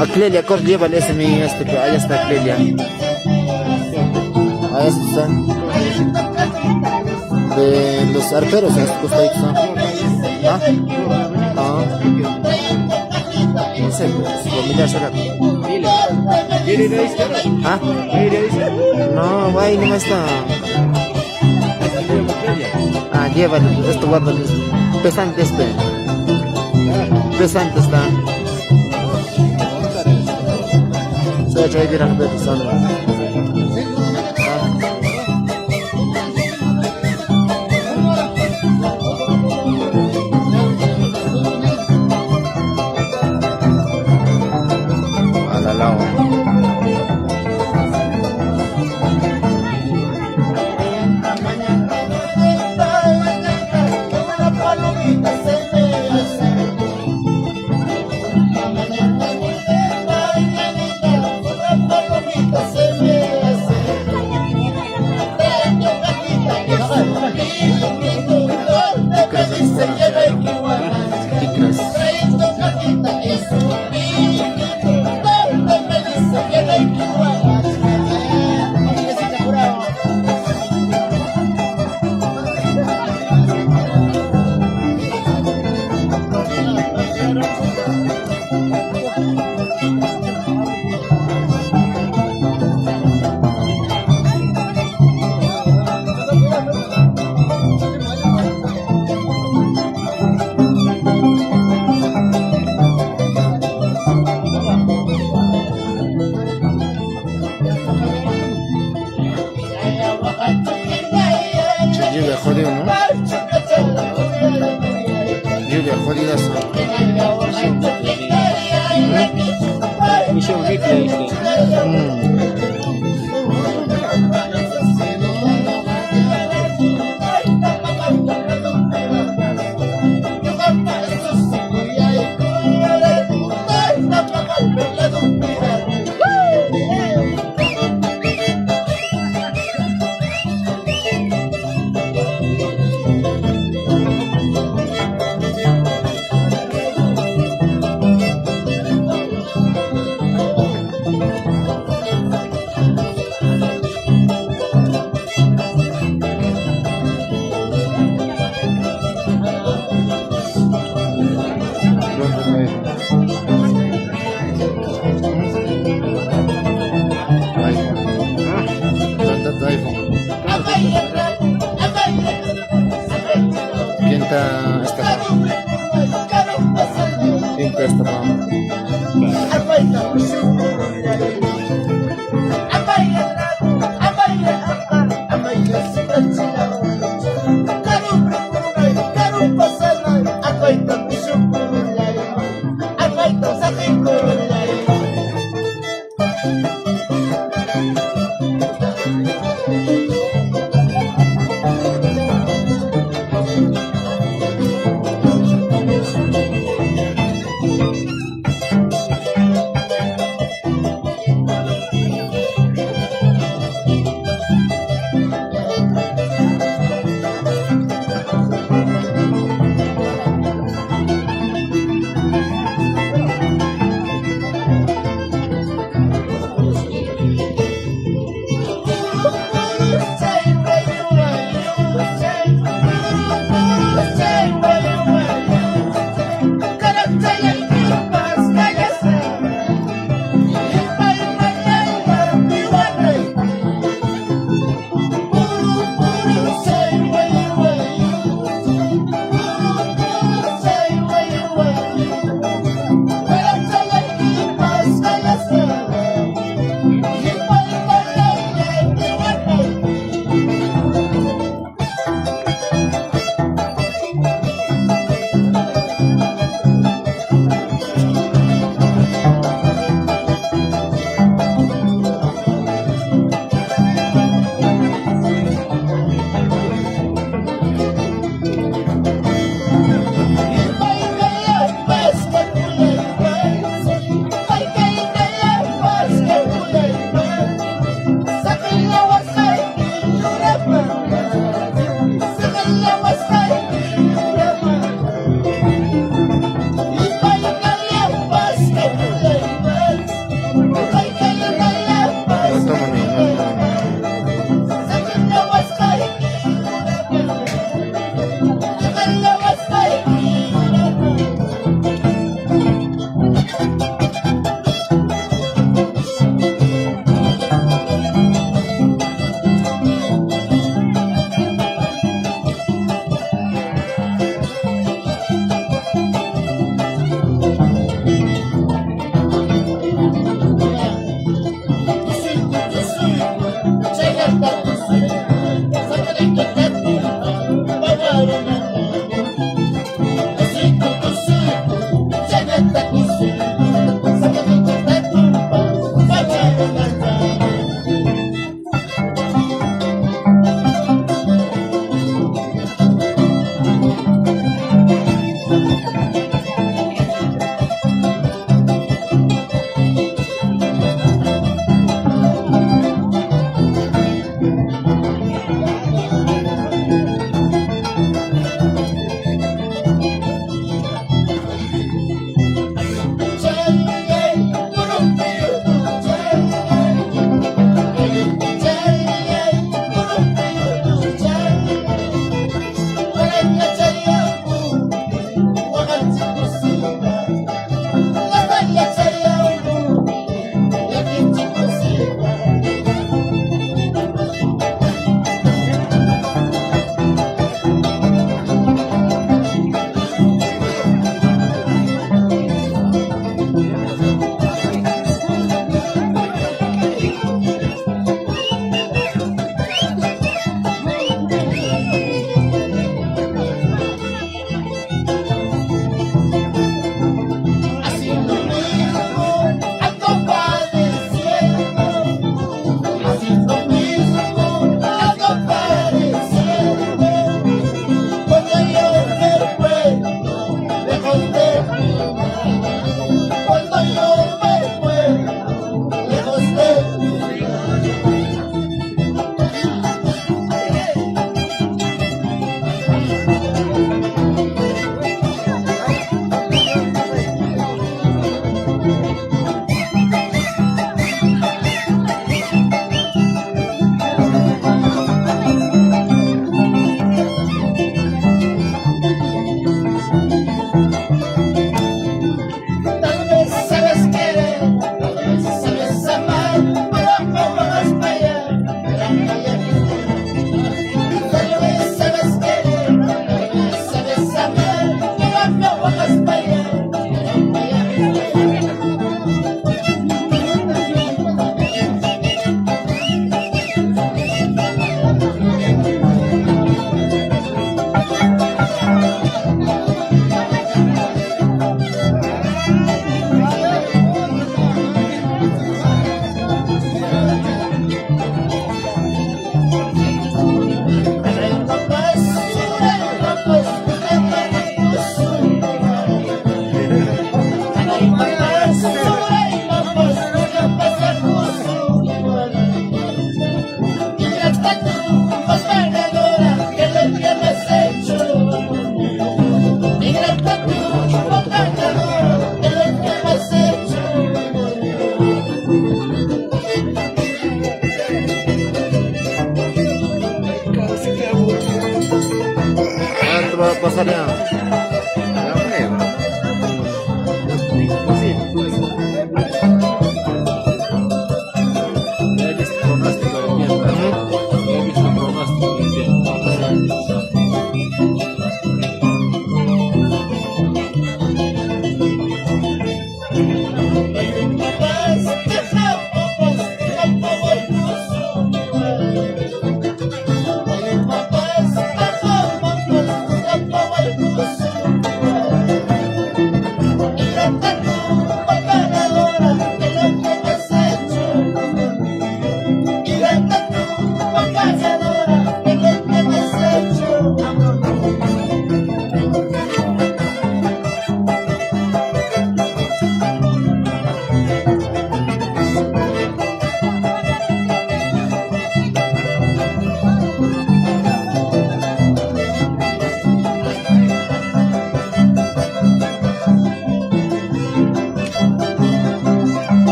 A Clelia, corre, llévale ese mi allá está Clelia. Ahí está. De los arqueros, en este costadito. ¿Ah? Ah. No sé, pues, por mirar será. ¿Ah? No, ahí no está. Ah, llévalo, esto guarda. Pesante este. Pesante está. Se va a echar a ver pesando. A la lado. lluvia jodido, ¿no? Lluvia jodida. Misión Ripley. ¿Quién está estafando? ¿Quién está estafando? pasaría.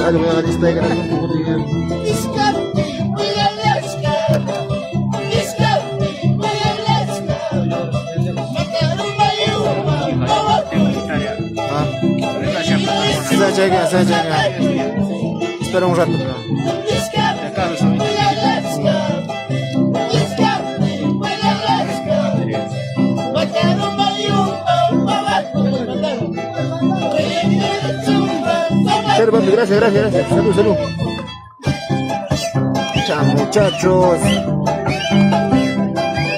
Ada mga display ka na kung puputingin. Saya jaga. Espera un rato. gracias, gracias, gracias. Salud, salud. Chao, muchachos.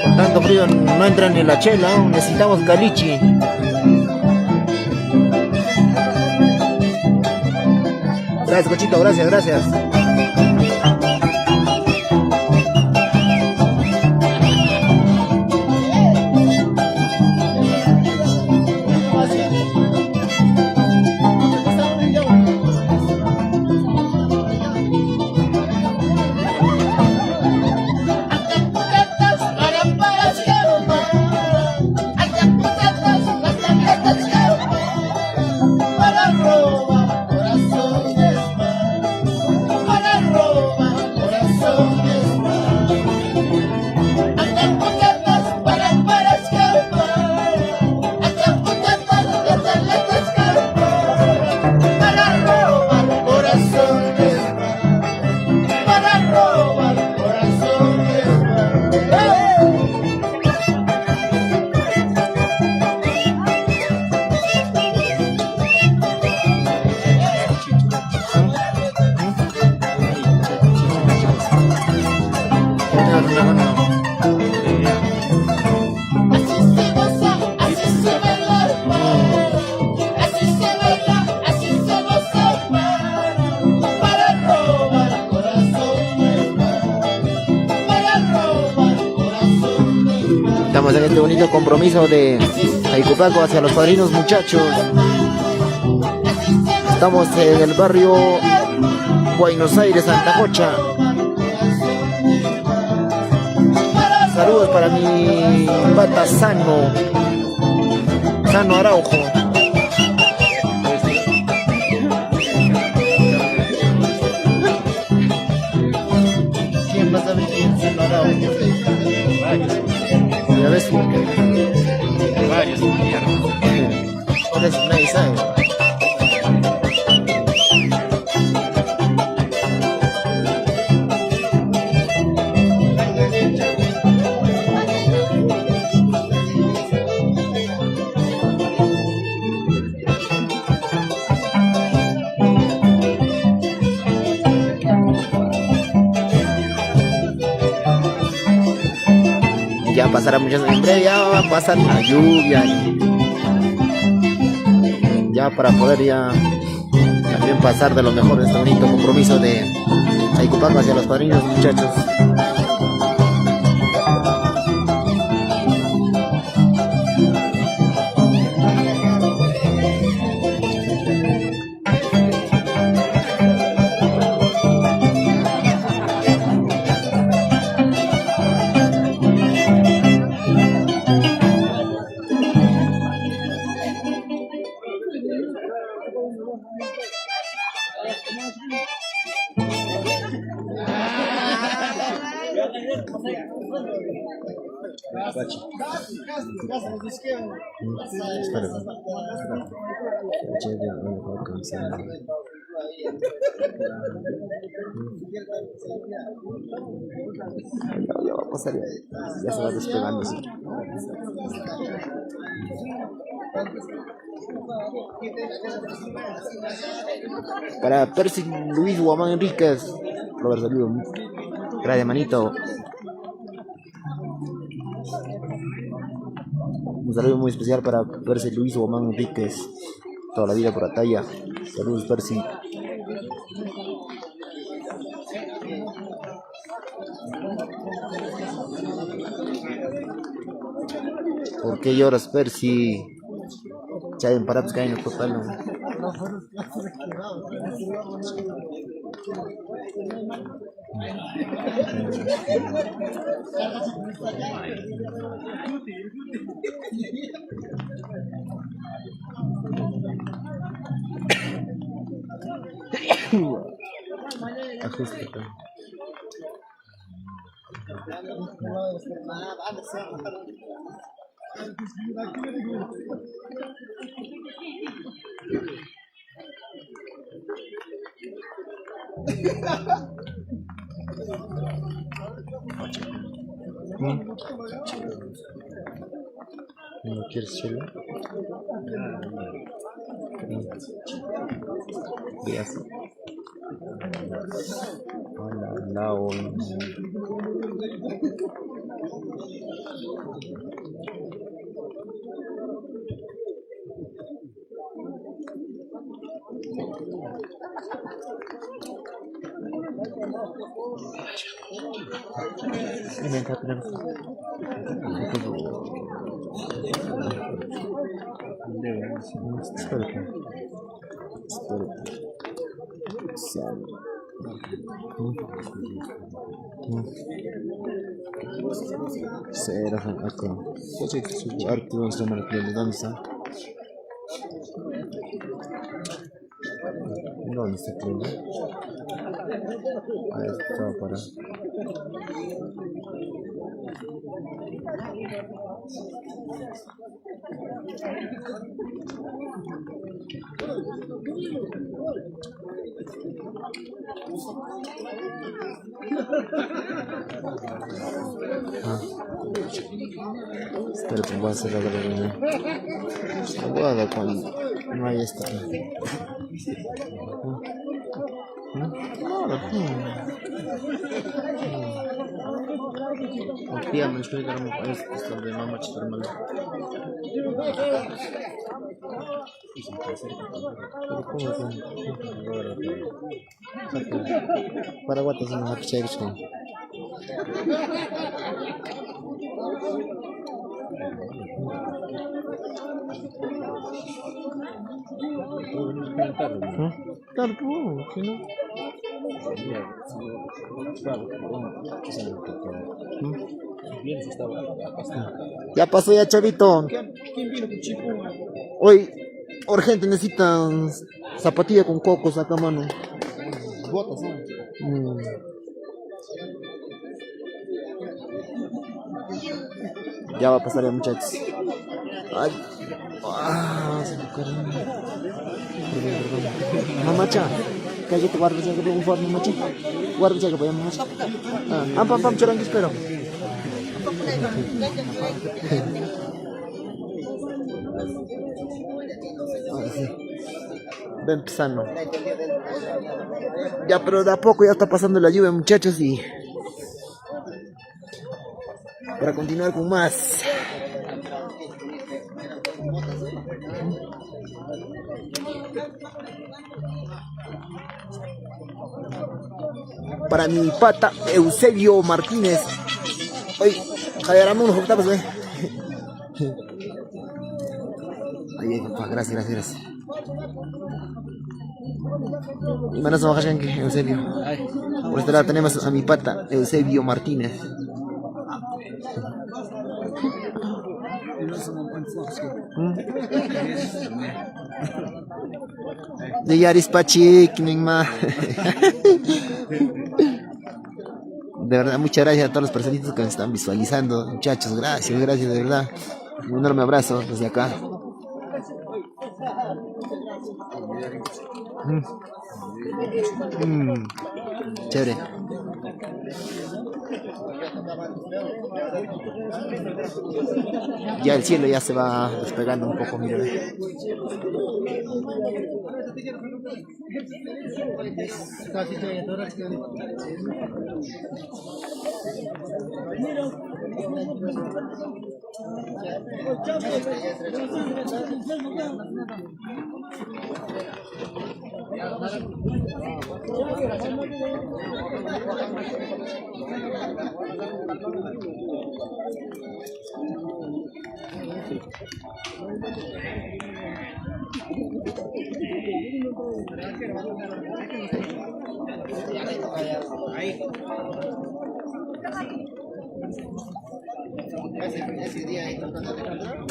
Con tanto frío no entra ni la chela, ¿no? Necesitamos caliche. Gracias, Cochito, gracias, gracias. Estamos en este bonito compromiso de Aicupaco hacia los padrinos, muchachos. Estamos en el barrio Buenos Aires, Santa Cocha. Saludos para mi pata Sano Araujo. ¿Quién va a saber quién es Sano Araujo? Ya ves, Varios, nadie sabe. Ya pasará muchas en breve, ya va a pasar la lluvia ya para poder ya también pasar de lo mejor este bonito compromiso de Aicupaco hacia los padrinos, muchachos. Ya va a pasar, ya se va despegando. ¿Sí? Para Percy Luis Guamán Enríquez, Robert, saludo. Gracias, manito. Un saludo muy especial para Percy Luis Guamán Enríquez, toda la vida por Ataya. Saludos, Percy. ¿Por qué lloras, Percy? Chayen para pues caen en el total. Ajuste. ¿No quieres chela? Gracias. Hola, hola. Será acá. Oye, su arco no se llama la danza. ¿Dónde está el ahí está para. Espera, pues voy a hacer la reunión. Voy a dar cuando no hay esta. Confía, me estoy dando para esto de mamá chitarmal. Para guatas no hay que echar. Claro, si no. Ya pasó ya, chavito. Hoy, urgente, necesitan zapatilla con cocos acá, mano. Botas, ¿no? Ya va a pasar ya, muchachos. Ay. Se me caramba. Mamacha, cállate, guarda, ya que un forno, mamacha. Guarda, ya que voy a mamacha. Pam, chorang, espero. Ven pisando. Ya, pero de a poco ya está pasando la lluvia, muchachos, y para continuar con más. Para mi pata Eusebio Martínez. Oye, Javier, unos octavos, güey. Ay, papá, gracias. Y manos bajas, Eusebio. Por este lado tenemos a mi pata Eusebio Martínez. De Yaris Pachik, Ningma. De verdad, muchas gracias a todos los personitas que me están visualizando. Muchachos, gracias, de verdad. Un enorme abrazo desde acá. Chévere. Ya el cielo ya se va despegando un poco, miren.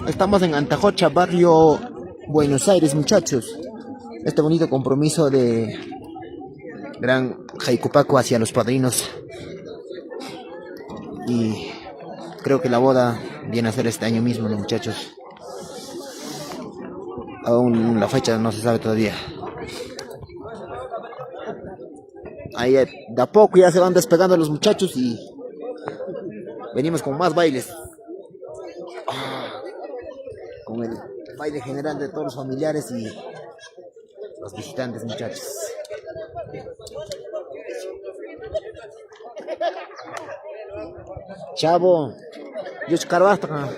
Estamos en Antajocha, barrio Buenos Aires, muchachos. Este bonito compromiso de gran Jaicupaco hacia los padrinos. Y creo que la boda viene a ser este año mismo, ¿no, muchachos? Aún la fecha no se sabe todavía. Ahí de a poco ya se van despegando los muchachos y venimos con más bailes. Con el baile general de todos los familiares y los visitantes, muchachos. Chavo, yo Carvasta.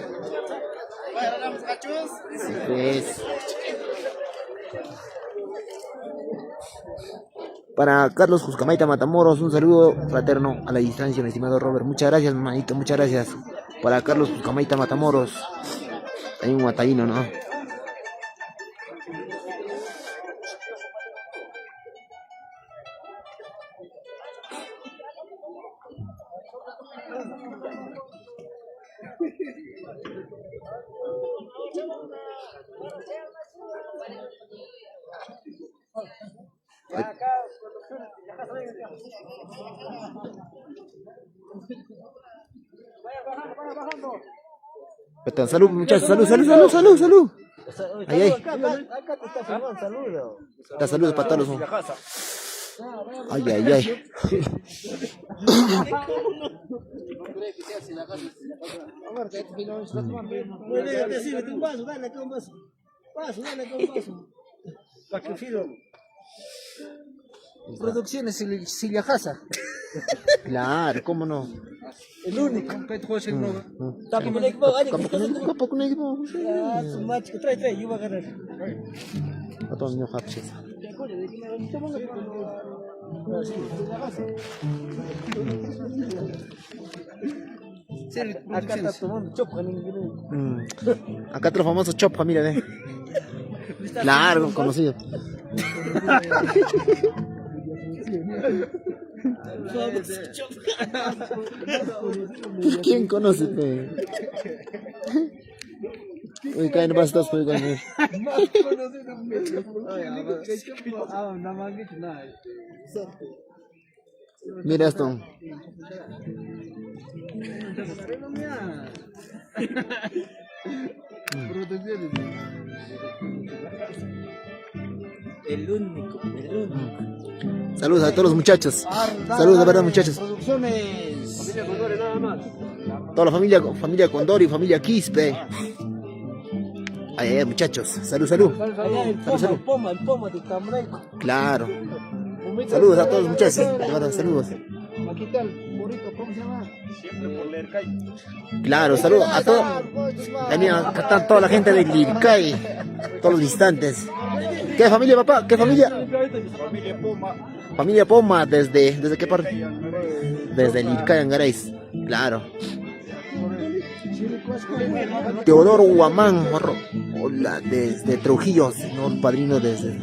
Pues. Para Carlos Juscamaita Matamoros, un saludo fraterno a la distancia, mi estimado Robert. Muchas gracias, manito, muchas gracias. Para Carlos Juscamaita Matamoros. Hay un guataíno, ¿no? Salud, muchachos, salud. Ahí. Acá te está filmando, saludo. Da saludos para todos los. Ay. Producciones Sillajasa. Claro, cómo no. El único. Trae, yo voy a agarrar. A todos los hapches. Acá está tomando chopa. Acá está los famosos Chop, familia, ¿eh? Claro, conocido. ¿Quién conoce? Uy, caen bastos, pues, coño. Mira esto. El único. Saludos a todos los muchachos. Saludos de verdad, muchachos. Producciones. Toda la familia Condori, familia Quispe. Ay, muchachos. Salud. El Poma de Camreco. Claro. Saludos a todos los muchachos. De verdad, saludos. Aquí está el burrito, ¿cómo se llama? Siempre por leer calle. Claro, saludos a todos. También acá está toda la gente de Lircay. Todos los distantes. ¿Qué familia, papá? ¿Qué familia? Familia Poma. Familia Poma, ¿desde qué parte? Desde Lircay, Angaréis. Claro. Teodoro Guamán, hola, desde Trujillo, señor padrino desde.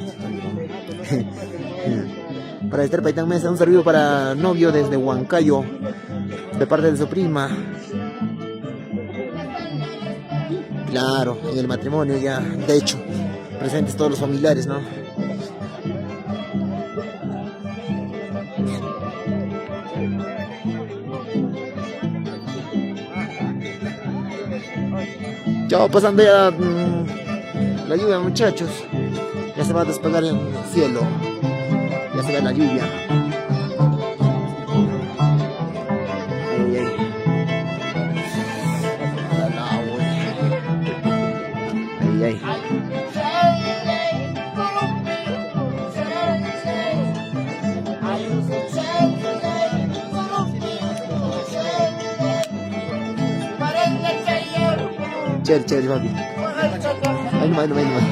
Para Esther Paitán Mesa, un saludo para novio desde Huancayo, de parte de su prima. Claro, en el matrimonio ya, de hecho, presentes todos los familiares, ¿no? Ya va pasando ya la lluvia, muchachos. Ya se va a despegar el cielo. Ya se ve la lluvia. Ay. Chévere, papi. Ahí nomás.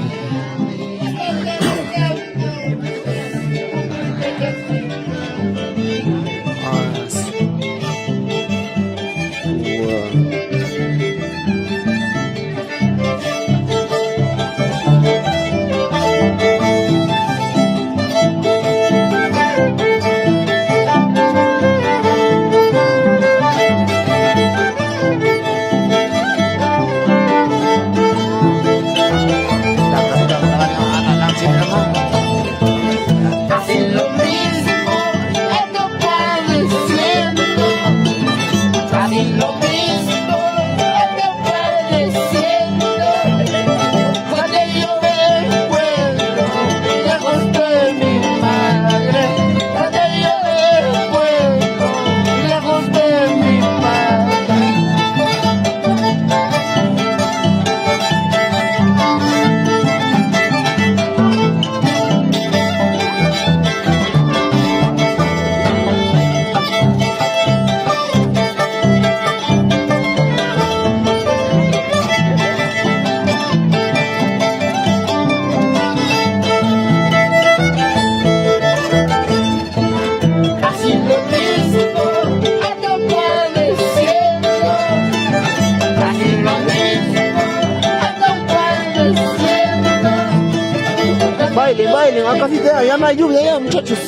Bailen, acá sí ya no hay lluvia ya, muchachos.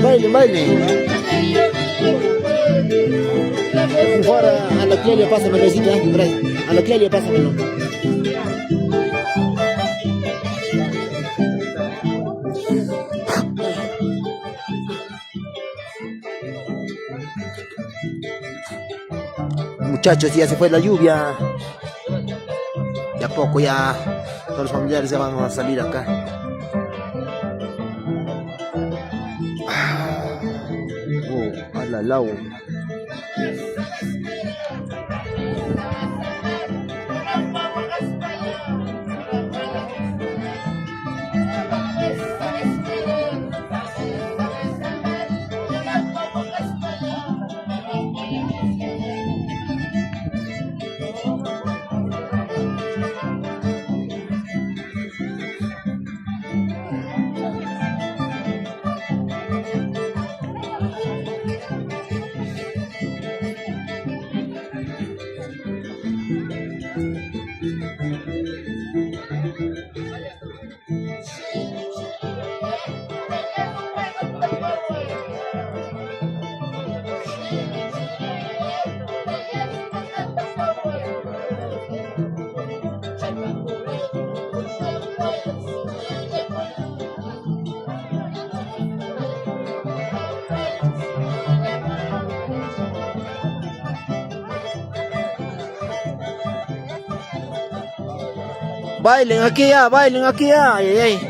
Bailen, bailen. Fuera a la Clelia, pásame, besito, por ahí. A la Clelia, pásamelo. Muchachos, ya se fue la lluvia. De a poco ya todos los familiares ya van a salir acá. Oh, al lado. Bailen aquí ya, bailen aquí ya. Ay, ay, ay.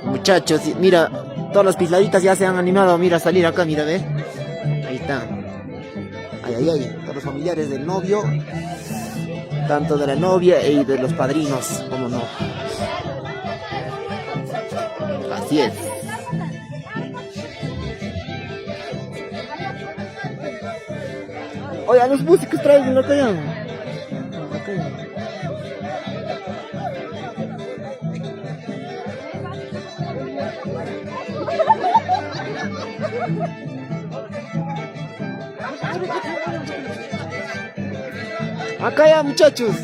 Muchachos, mira, todas las pisladitas ya se han animado, mira, a salir acá, mira, ve. Ahí está. Ay, ay, ay, todos los familiares del novio, tanto de la novia y de los padrinos, como no. Así es. Oye, a los músicos traen acá ya. Acá ya, muchachos.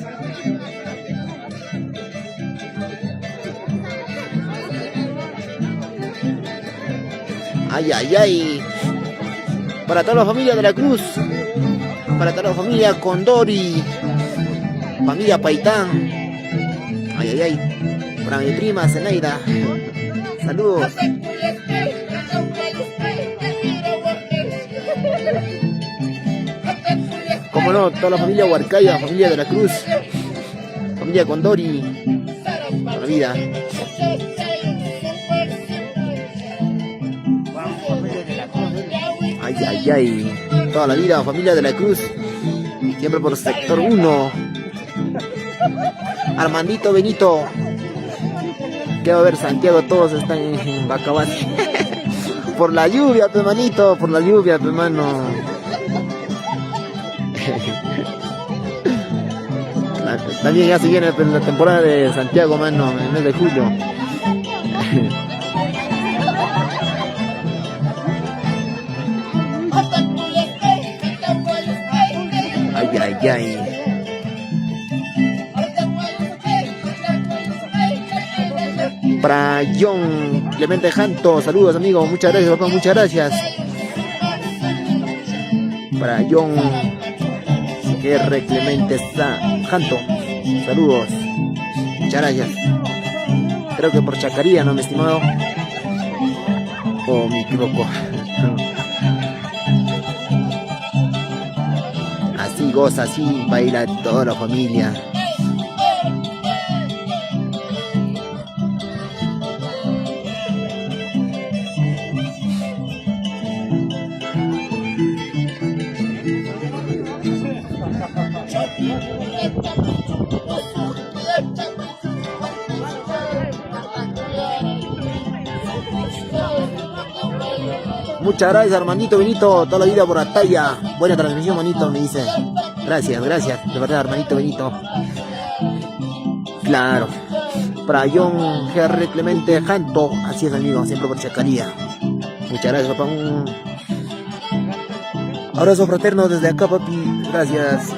Ay, ay, ay. Para toda la familia de la Cruz. Para toda la familia Condori. Familia Paitán. Ay, ay, ay. Para mi prima Zenaida. Saludos. Como no, toda la familia Huarcaya, familia de la Cruz, familia Condori, la vida. Ay, ay, ay, toda la vida, familia de la Cruz, siempre por sector 1. Armandito Benito, que va a ver Santiago, todos están en Bacabate. Por la lluvia, tu hermanito, por la lluvia, tu hermano. También ya se viene la temporada de Santiago, mano, en el mes de julio. Ay, ay, ay. Para John Clemente Janto, saludos amigos, muchas gracias papá, muchas gracias. Para John R. Clemente Janto, saludos, muchas gracias. Creo que por Chacaría, ¿no, mi estimado? O me equivoco. Así goza, así baila toda la familia. Muchas gracias, hermanito Benito, toda la vida por la talla. Buena transmisión, manito, me dice. Gracias, gracias, de verdad, hermanito Benito. Claro. Para John G.R. Clemente Janto, así es, amigo, siempre por Chacaría. Muchas gracias, papá. Abrazo fraterno desde acá, papi. Gracias.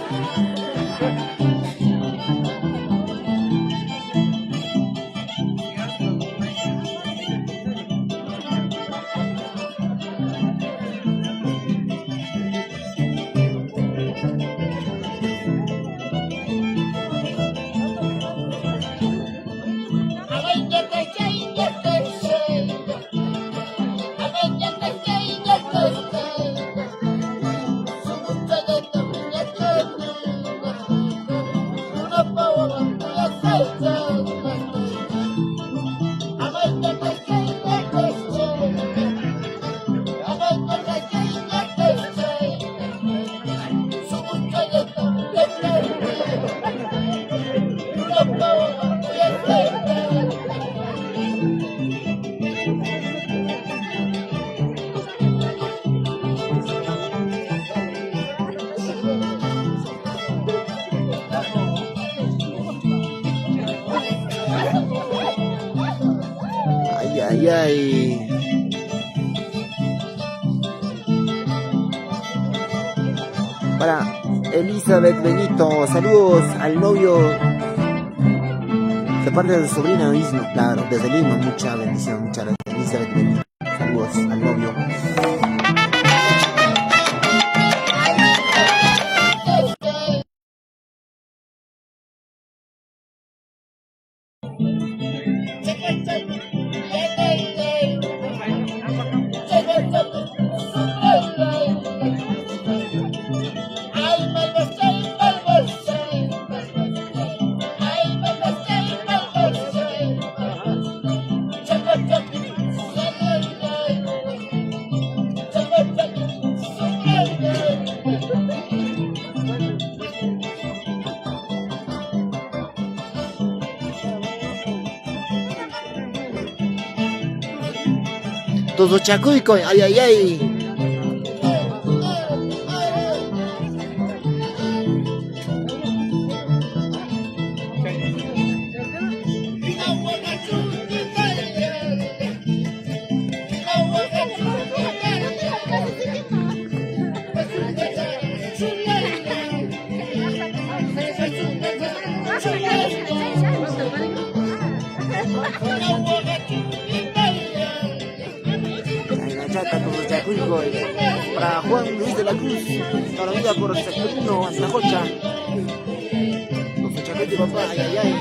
Ay, ay, ay. Para Elizabeth Benito, saludos al novio de parte de su sobrina mismo, claro, desde Lima, mucha bendición, muchas gracias. Elizabeth Benito, saludos al novio. Todo chacuico, ay, ay, ay. Para Juan Luis de la Cruz, toda la vida por Sectorino, Antajocha. Los chaquete, papá, ay, ay, ay.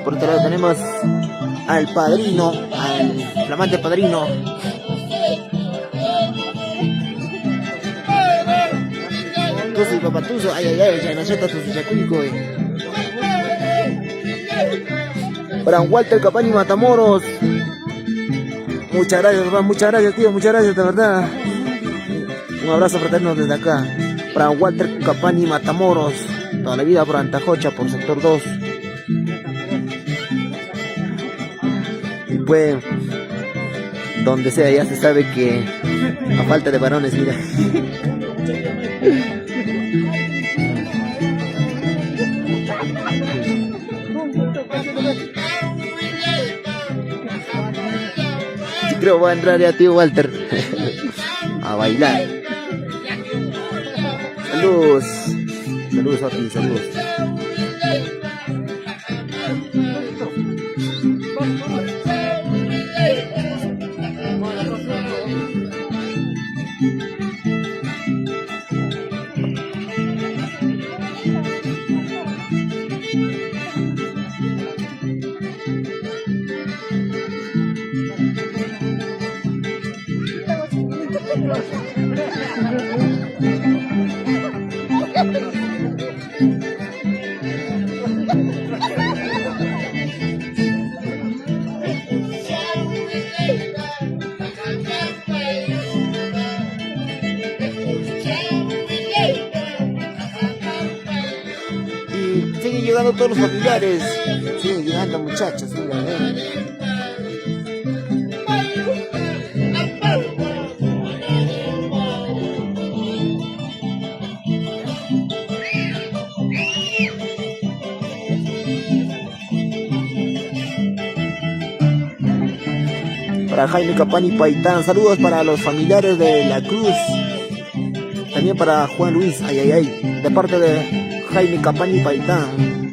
Por otro lado tenemos al padrino, al flamante padrino. Tuzo y papatuzo, ay, ay, ay, ya nacheta tu chacuico. Para Walter Capani Matamoros. Muchas gracias, papá, muchas gracias, tío, muchas gracias, de verdad. Un abrazo fraterno desde acá. Para Walter Capani Matamoros. Toda la vida por Antajocha, por sector 2. Pues donde sea ya se sabe que a falta de varones, mira. Sí, creo voy a entrar ya, tío Walter, a bailar. Saludos, saludos a ti, saludos. Y siguen llegando todos los familiares. Siguen llegando muchachos, mira, Para Jaime Capani Paitán, saludos para los familiares de La Cruz. También para Juan Luis, de parte de Jaime Capani Paitán.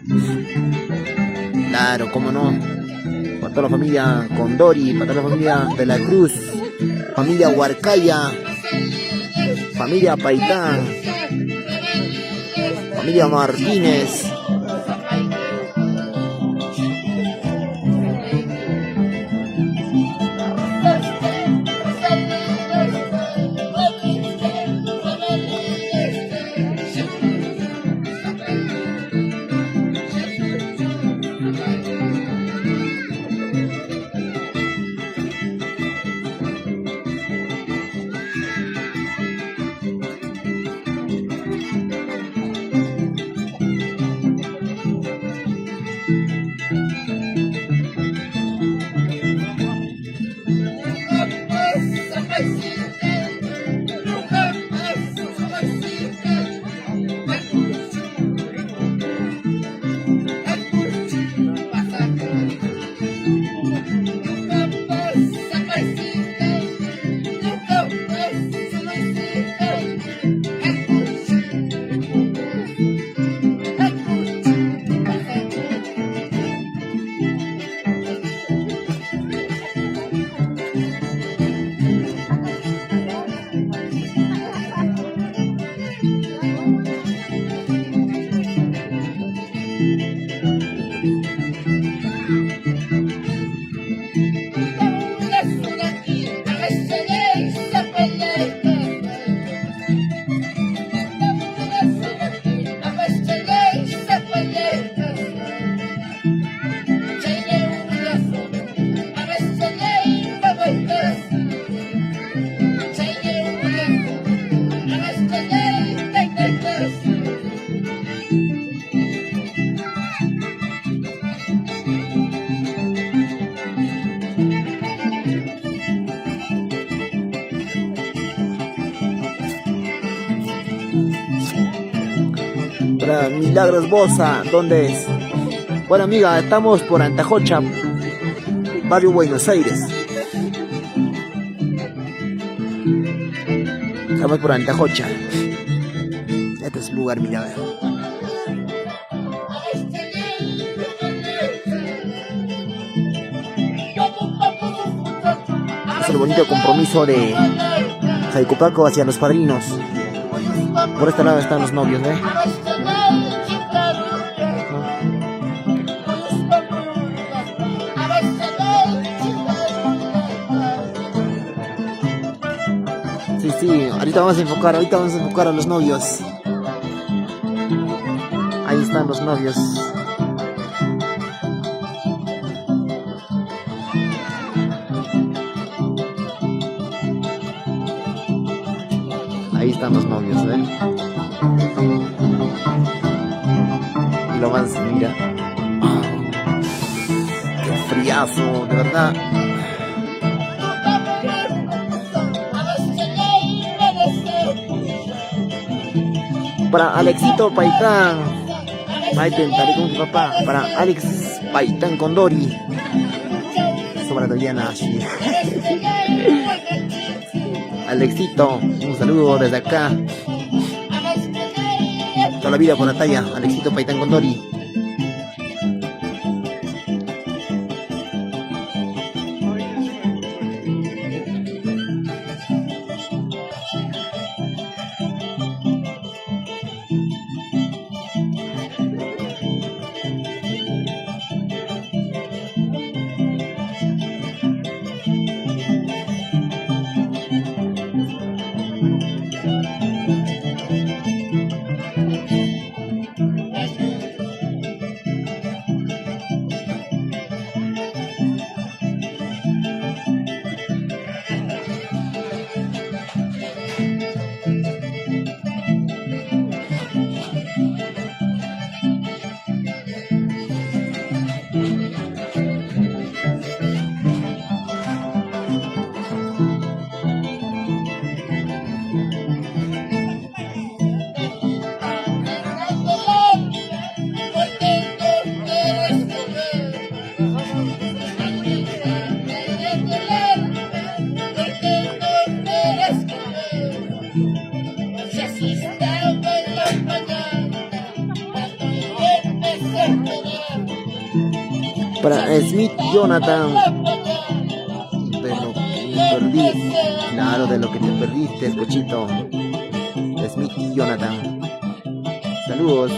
Claro, cómo no. Para toda la familia Condori, para toda la familia de La Cruz, familia Huarcaya, familia Paitán, familia Martínez. Para Milagros Bosa, ¿dónde es? Bueno, amiga, estamos por Antajocha, barrio Buenos Aires. Estamos por Antajocha. Este es el lugar, mira. Es el bonito compromiso de Jaicopaco hacia los padrinos. Por este lado están los novios, ¿eh? Sí, ahorita vamos a enfocar a los novios. Ahí están los novios. Ahí están los novios, ¿eh? Y lo más, mira. Qué friazo, de verdad. Para Alexito Paitán, Maiten, con tu papá. Para Alex Paitán Condori. Sobra Diana así. Alexito, un saludo desde acá. Toda la vida por la talla, Alexito Paitán Condori. Para Smith Jonathan, de lo que me perdí. Claro, de lo que te perdiste, cochito. Smith Jonathan. Saludos.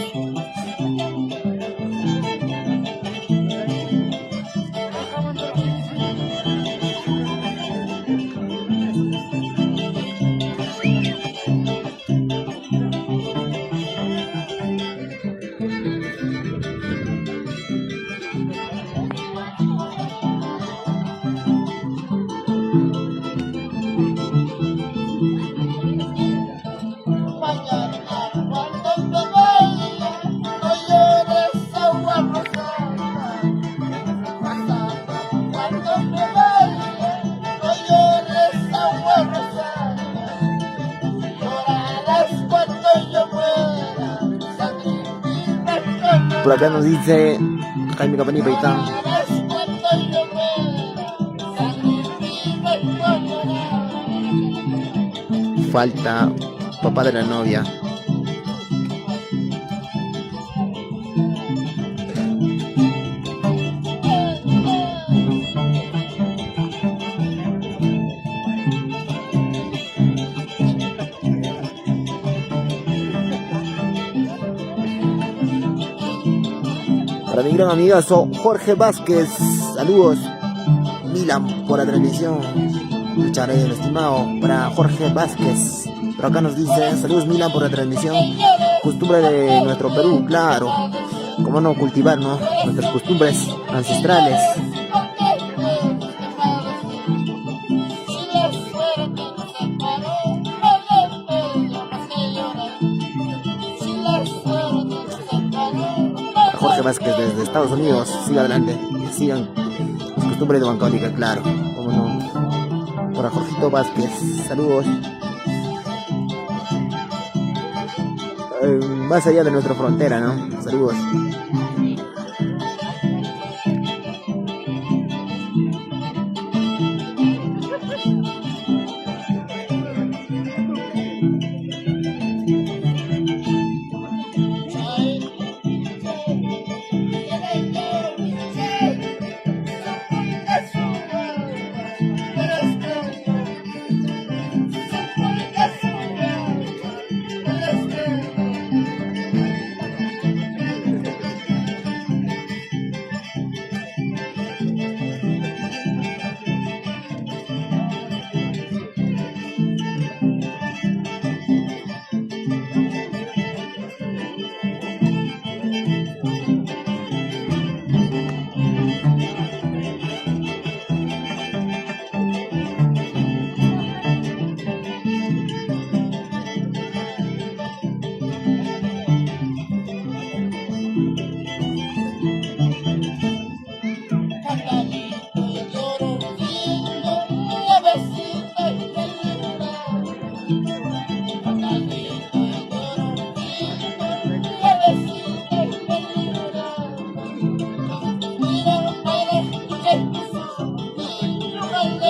Por acá nos dice Jaime Capaní Paitán. Falta papá de la novia. Para mi gran amigazo Jorge Vázquez, saludos. Milan por la transmisión. Lucharé el estimado para Jorge Vázquez. Pero acá nos dice, saludos Milan por la transmisión. Costumbre de nuestro Perú, claro. Cómo no cultivar, ¿no? Nuestras costumbres ancestrales. Jorge Vázquez desde Estados Unidos, siga adelante, sigan las costumbres de Bancólica, claro, cómo no. Para Jorgito Vázquez, saludos. Más allá de nuestra frontera, ¿no? Saludos.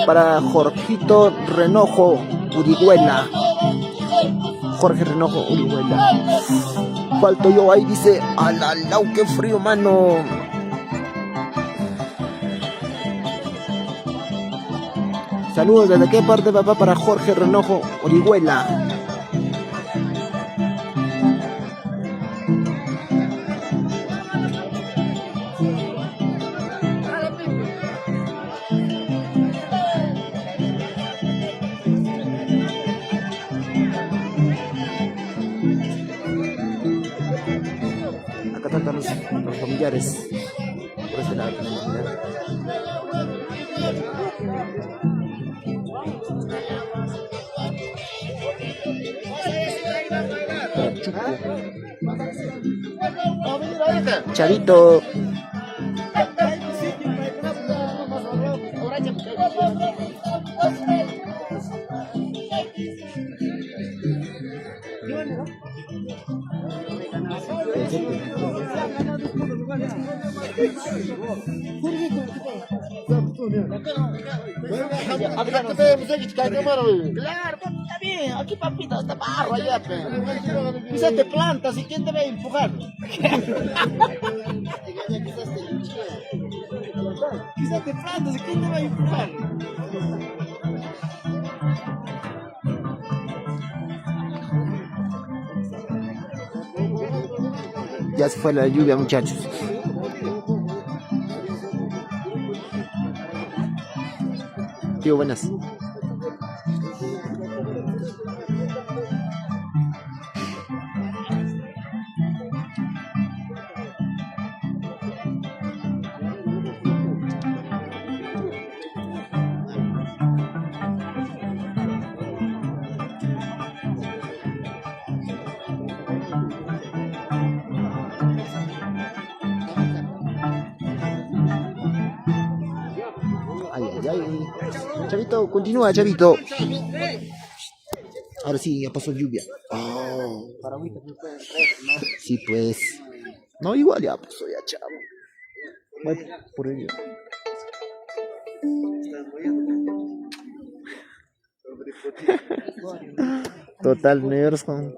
Para Jorgito Renojo Urihuela. Jorge Renojo Urihuela. Falto yo ahí, dice. ¡Alalau, qué frío, mano! Saludos, ¿desde qué parte, papá? Para Jorge Renojo Orihuela. Acá están los familiares. Por ese lado, los familiares. Chavito. Claro, está bien, aquí papita, está barro allá, quizás te plantas y quién te va a empujar. Quizás de plata, ¿quién te va a empujar? Ya se fue la lluvia, muchachos. Tío, buenas. Ay, ay, ay. Chavito, continúa, Chavito. Ahora sí, ya pasó lluvia. Oh. Sí, pues. No, igual ya pasó, ya, chavo. Voy por ello. Total, negros con.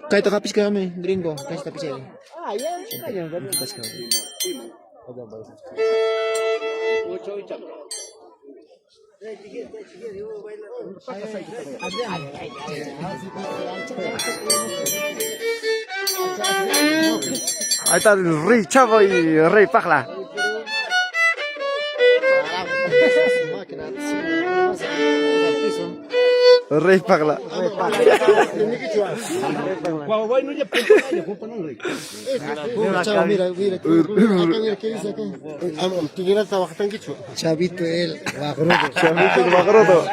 Kahit kapis kami, gringo. Kahit kapis kami. Ah, ya, ya, Kapis kami. Ahí está el Rey Chavo y Rey Pajla. Rey Pajla. Chavo, mira, mira, acá mira, ¿qué dice acá? ¿Tú quieres trabajar en Quichua? Chavito él, Chavito el Bagroto.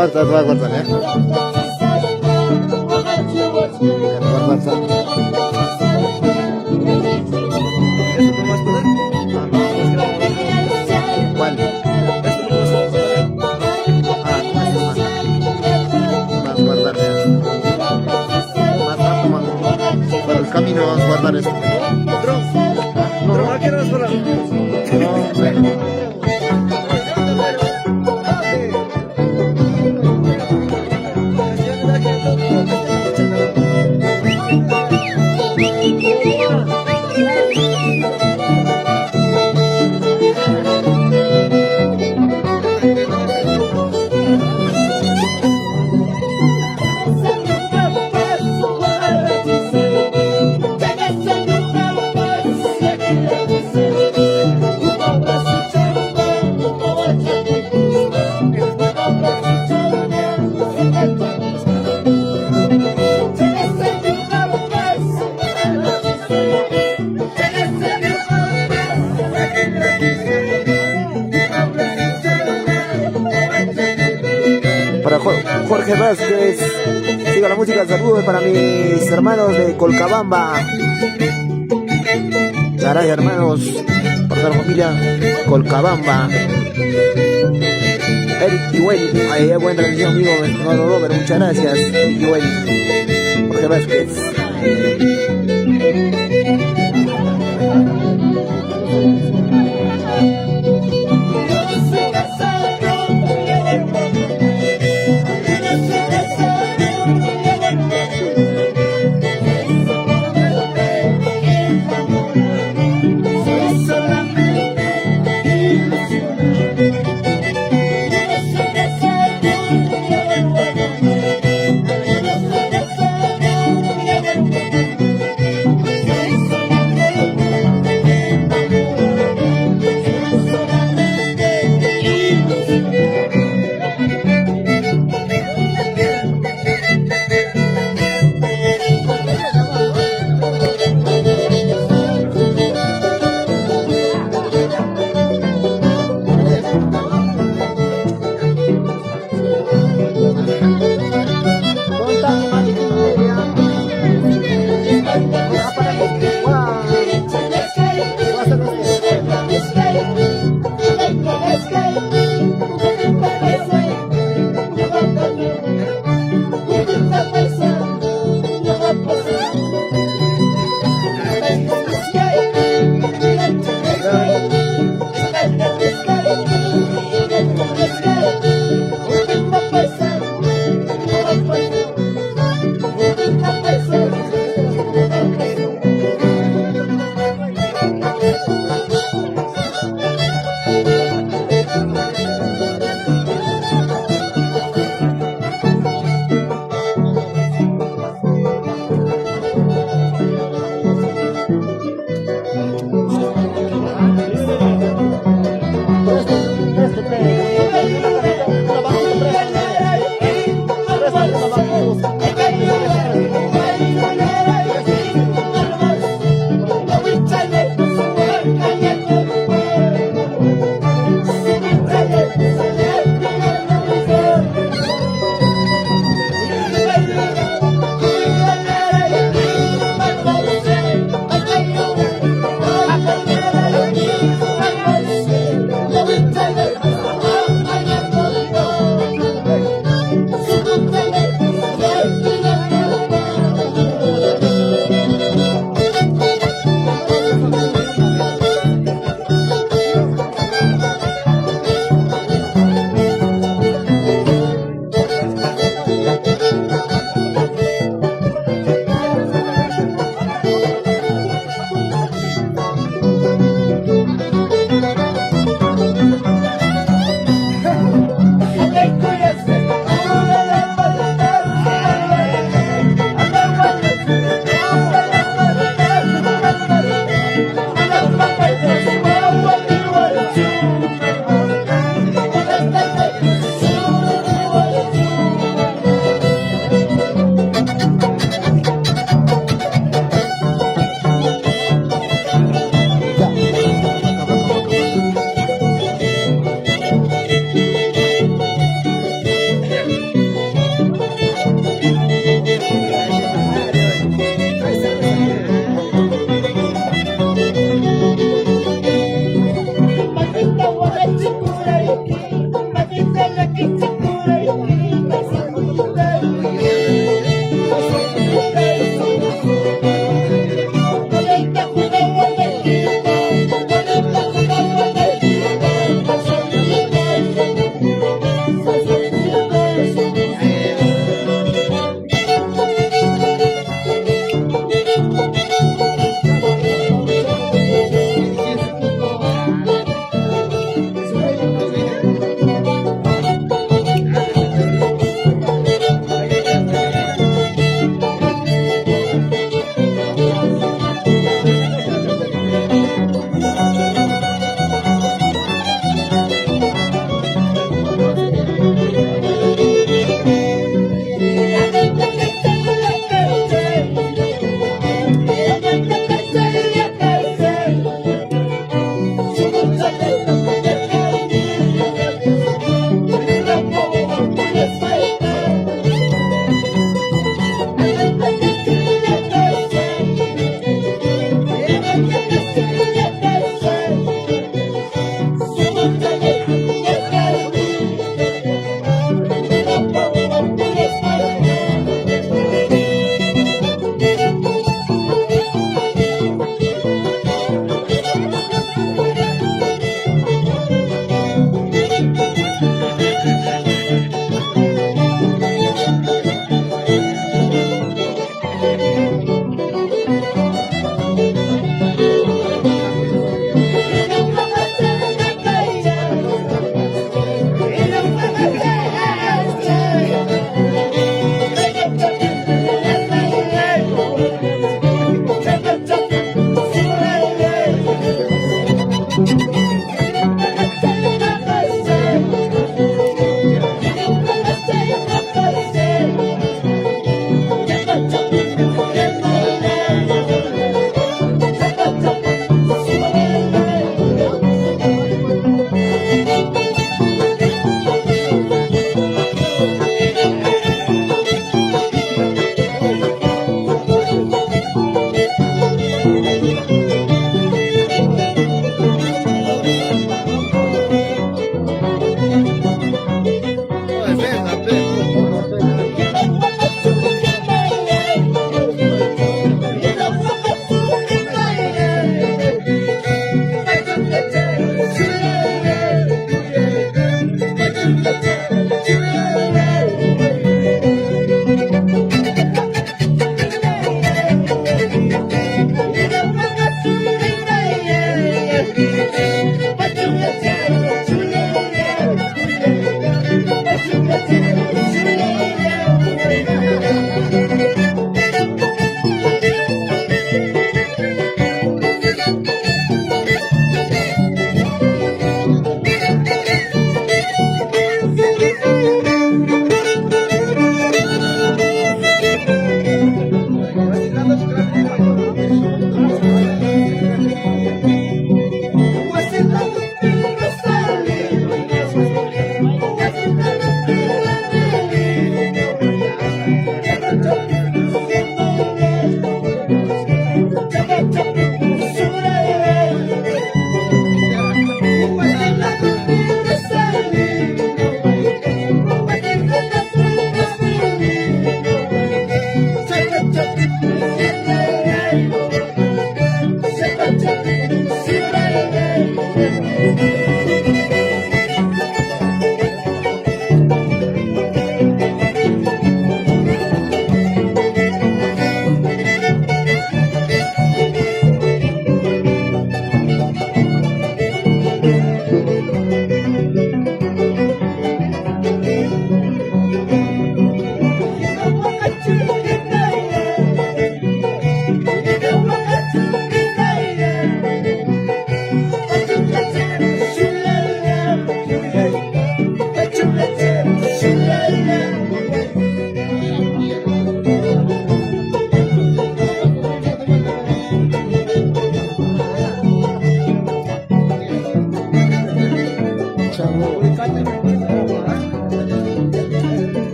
Ahorita te voy a cortar, ¿eh? ¿Esto no vas a poder? ¿Cuál? ¿Esto no vas a poder? Vamos a guardar esto. Más rato, más. Para el camino vamos a guardar esto. ¿Pero a qué hora vas para? No, bueno. Para Jorge Vázquez, siga la música, saludos para mis hermanos de Colcabamba. Caray, hermanos, por la familia Colcabamba. Eric Iguel, ahí buen transmisión, amigo, hermano Robert, muchas gracias. Eric Iguel, Jorge Vázquez.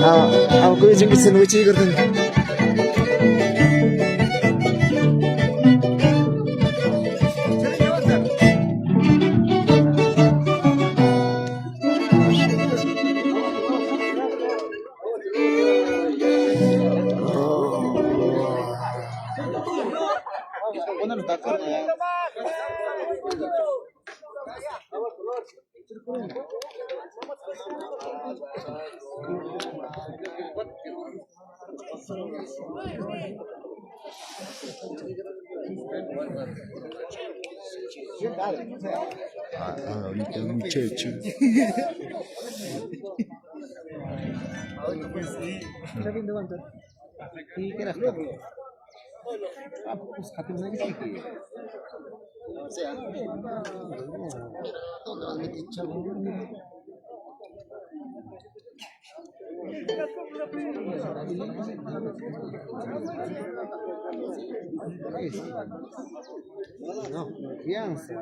Aku yang kisah lucu करतात. Ahorita un muchacho. No, crianza.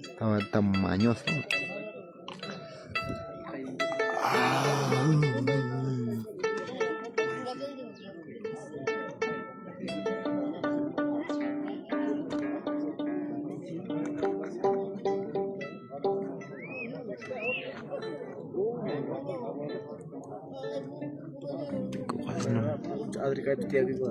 Estaba tan mañoso. Adri kayak tiap minggu.